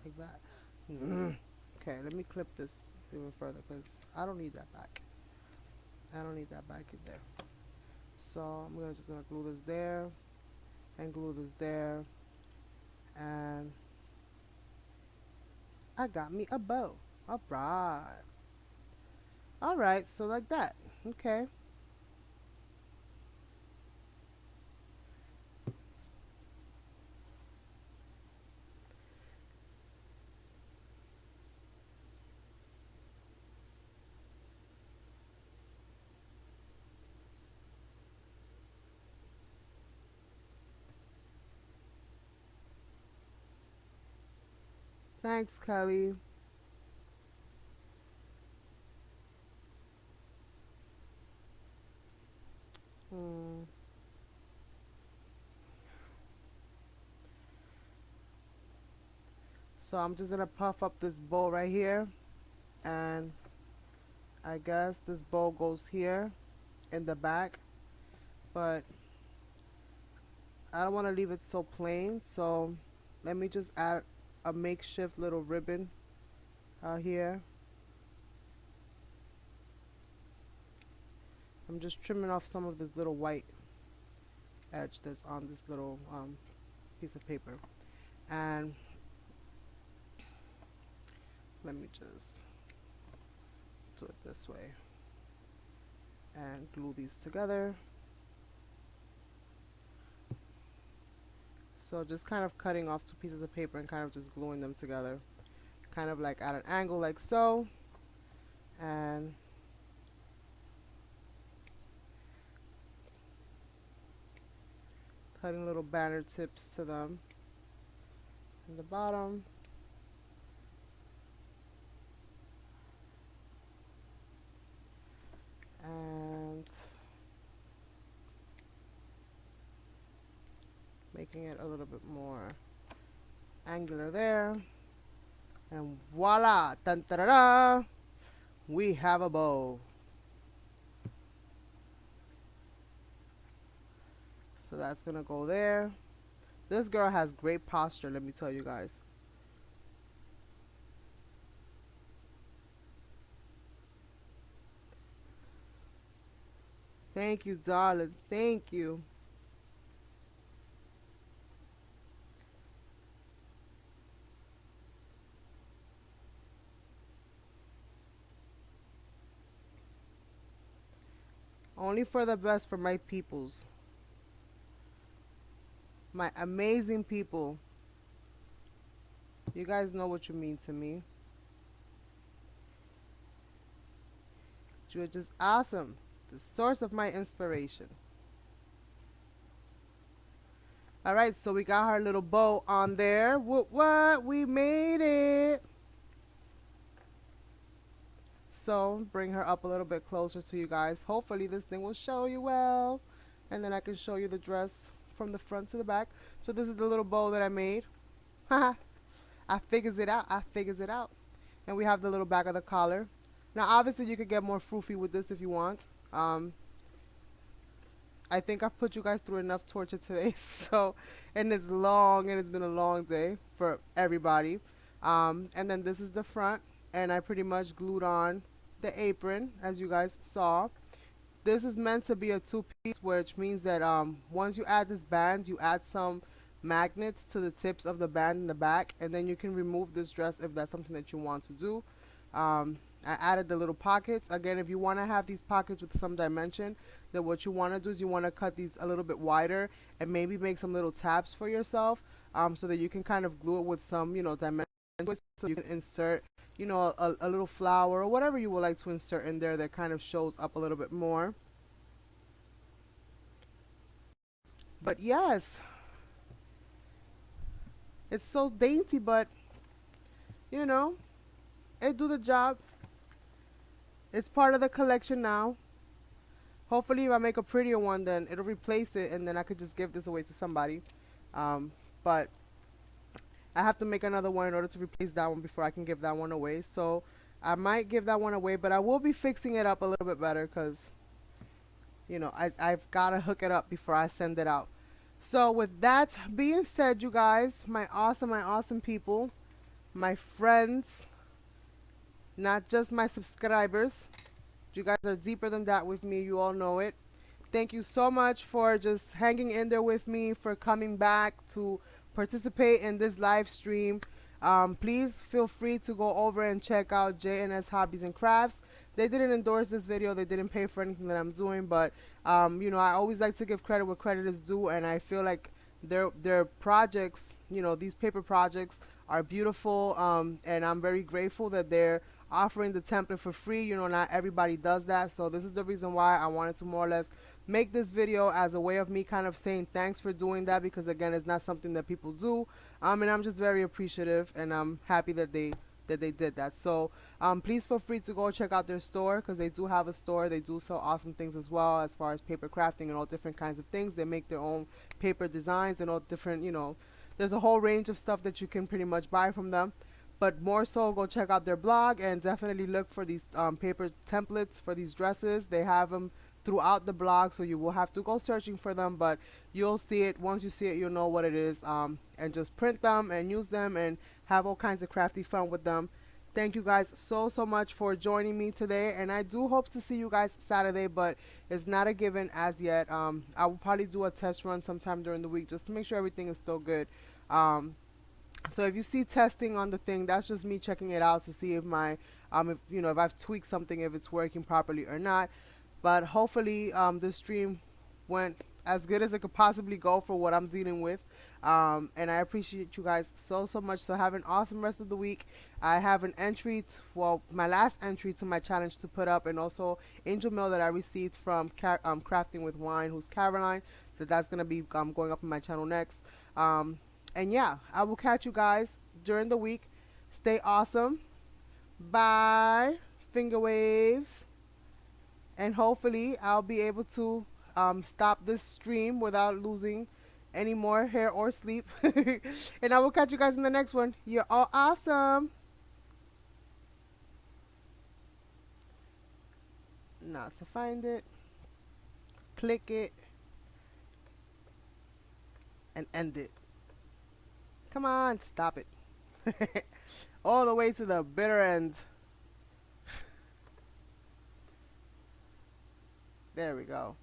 like that. Okay, let me clip this even further because I don't need that back. I don't need that back in there. So I'm gonna glue this there and glue this there, and I got me a bow. All right. All right. So like that. Okay. Thanks, Kelly. Hmm. So I'm just gonna puff up this bow right here, and I guess this bow goes here in the back, but I don't want to leave it so plain. So let me just add a makeshift little ribbon out here. I'm just trimming off some of this little white edge that's on this little piece of paper, and let me just do it this way and glue these together. So just kind of cutting off two pieces of paper and kind of just gluing them together, kind of like at an angle like so, and cutting little banner tips to them in the bottom. And making it a little bit more angular there. And voila! Dun, da, da, da, we have a bow. So that's gonna go there. This girl has great posture, let me tell you guys. Thank you, darling. Thank you. Only for the best for my peoples. My amazing people. You guys know what you mean to me. You're just awesome. The source of my inspiration. Alright, so we got our little bow on there. What? We made it. So bring her up a little bit closer to you guys. Hopefully this thing will show you well. And then I can show you the dress from the front to the back. So this is the little bow that I made. Haha. I figures it out. I figures it out. And we have the little back of the collar. Now obviously you could get more froofy with this if you want. I think I've put you guys through enough torture today. So, and it's long and it's been a long day for everybody. And then this is the front, and I pretty much glued on the apron as you guys saw. This is meant to be a two-piece, which means that once you add this band, you add some magnets to the tips of the band in the back, and then you can remove this dress if that's something that you want to do. I added the little pockets. Again, if you want to have these pockets with some dimension, then what you want to do is you want to cut these a little bit wider and maybe make some little tabs for yourself, so that you can kind of glue it with some, dimension, so you can insert, a little flower or whatever you would like to insert in there that kind of shows up a little bit more. But yes, it's so dainty, but you know, it do the job. It's part of the collection now. Hopefully, if I make a prettier one, then it'll replace it, and then I could just give this away to somebody. But I have to make another one in order to replace that one before I can give that one away. So I might give that one away, but I will be fixing it up a little bit better because, I've got to hook it up before I send it out. So with that being said, you guys, my awesome people, my friends, not just my subscribers. You guys are deeper than that with me. You all know it. Thank you so much for just hanging in there with me, for coming back to participate in this live stream. Please feel free to go over and check out JNS Hobbies and Crafts. They didn't endorse this video. They didn't pay for anything that I'm doing, but I always like to give credit where credit is due, and I feel like their projects, these paper projects are beautiful, and I'm very grateful that they're offering the template for free. Not everybody does that, so this is the reason why I wanted to more or less make this video as a way of me kind of saying thanks for doing that, because again, it's not something that people do, and I'm just very appreciative, and I'm happy that they did that. So please feel free to go check out their store, because they do have a store. They do sell awesome things as well, as far as paper crafting and all different kinds of things. They make their own paper designs and all different, there's a whole range of stuff that you can pretty much buy from them. But more so, go check out their blog and definitely look for these paper templates for these dresses. They have them throughout the blog, so you will have to go searching for them, but you'll see it. Once you see it, you'll know what it is, and just print them and use them and have all kinds of crafty fun with them. Thank you guys so much for joining me today, and I do hope to see you guys Saturday, but it's not a given as yet. I will probably do a test run sometime during the week just to make sure everything is still good. So if you see testing on the thing, that's just me checking it out to see if if I've tweaked something, if it's working properly or not. But hopefully this stream went as good as it could possibly go for what I'm dealing with. And I appreciate you guys so much. So have an awesome rest of the week. I have an entry, my last entry to my challenge to put up, and also angel mail that I received from Crafting with Wine, who's Caroline. So that's going to be going up on my channel next. And yeah, I will catch you guys during the week. Stay awesome. Bye. Finger waves. And hopefully I'll be able to stop this stream without losing any more hair or sleep. And I will catch you guys in the next one. You're all awesome. Now to find it, click it, and end it. Come on, stop it. All the way to the bitter end. There we go.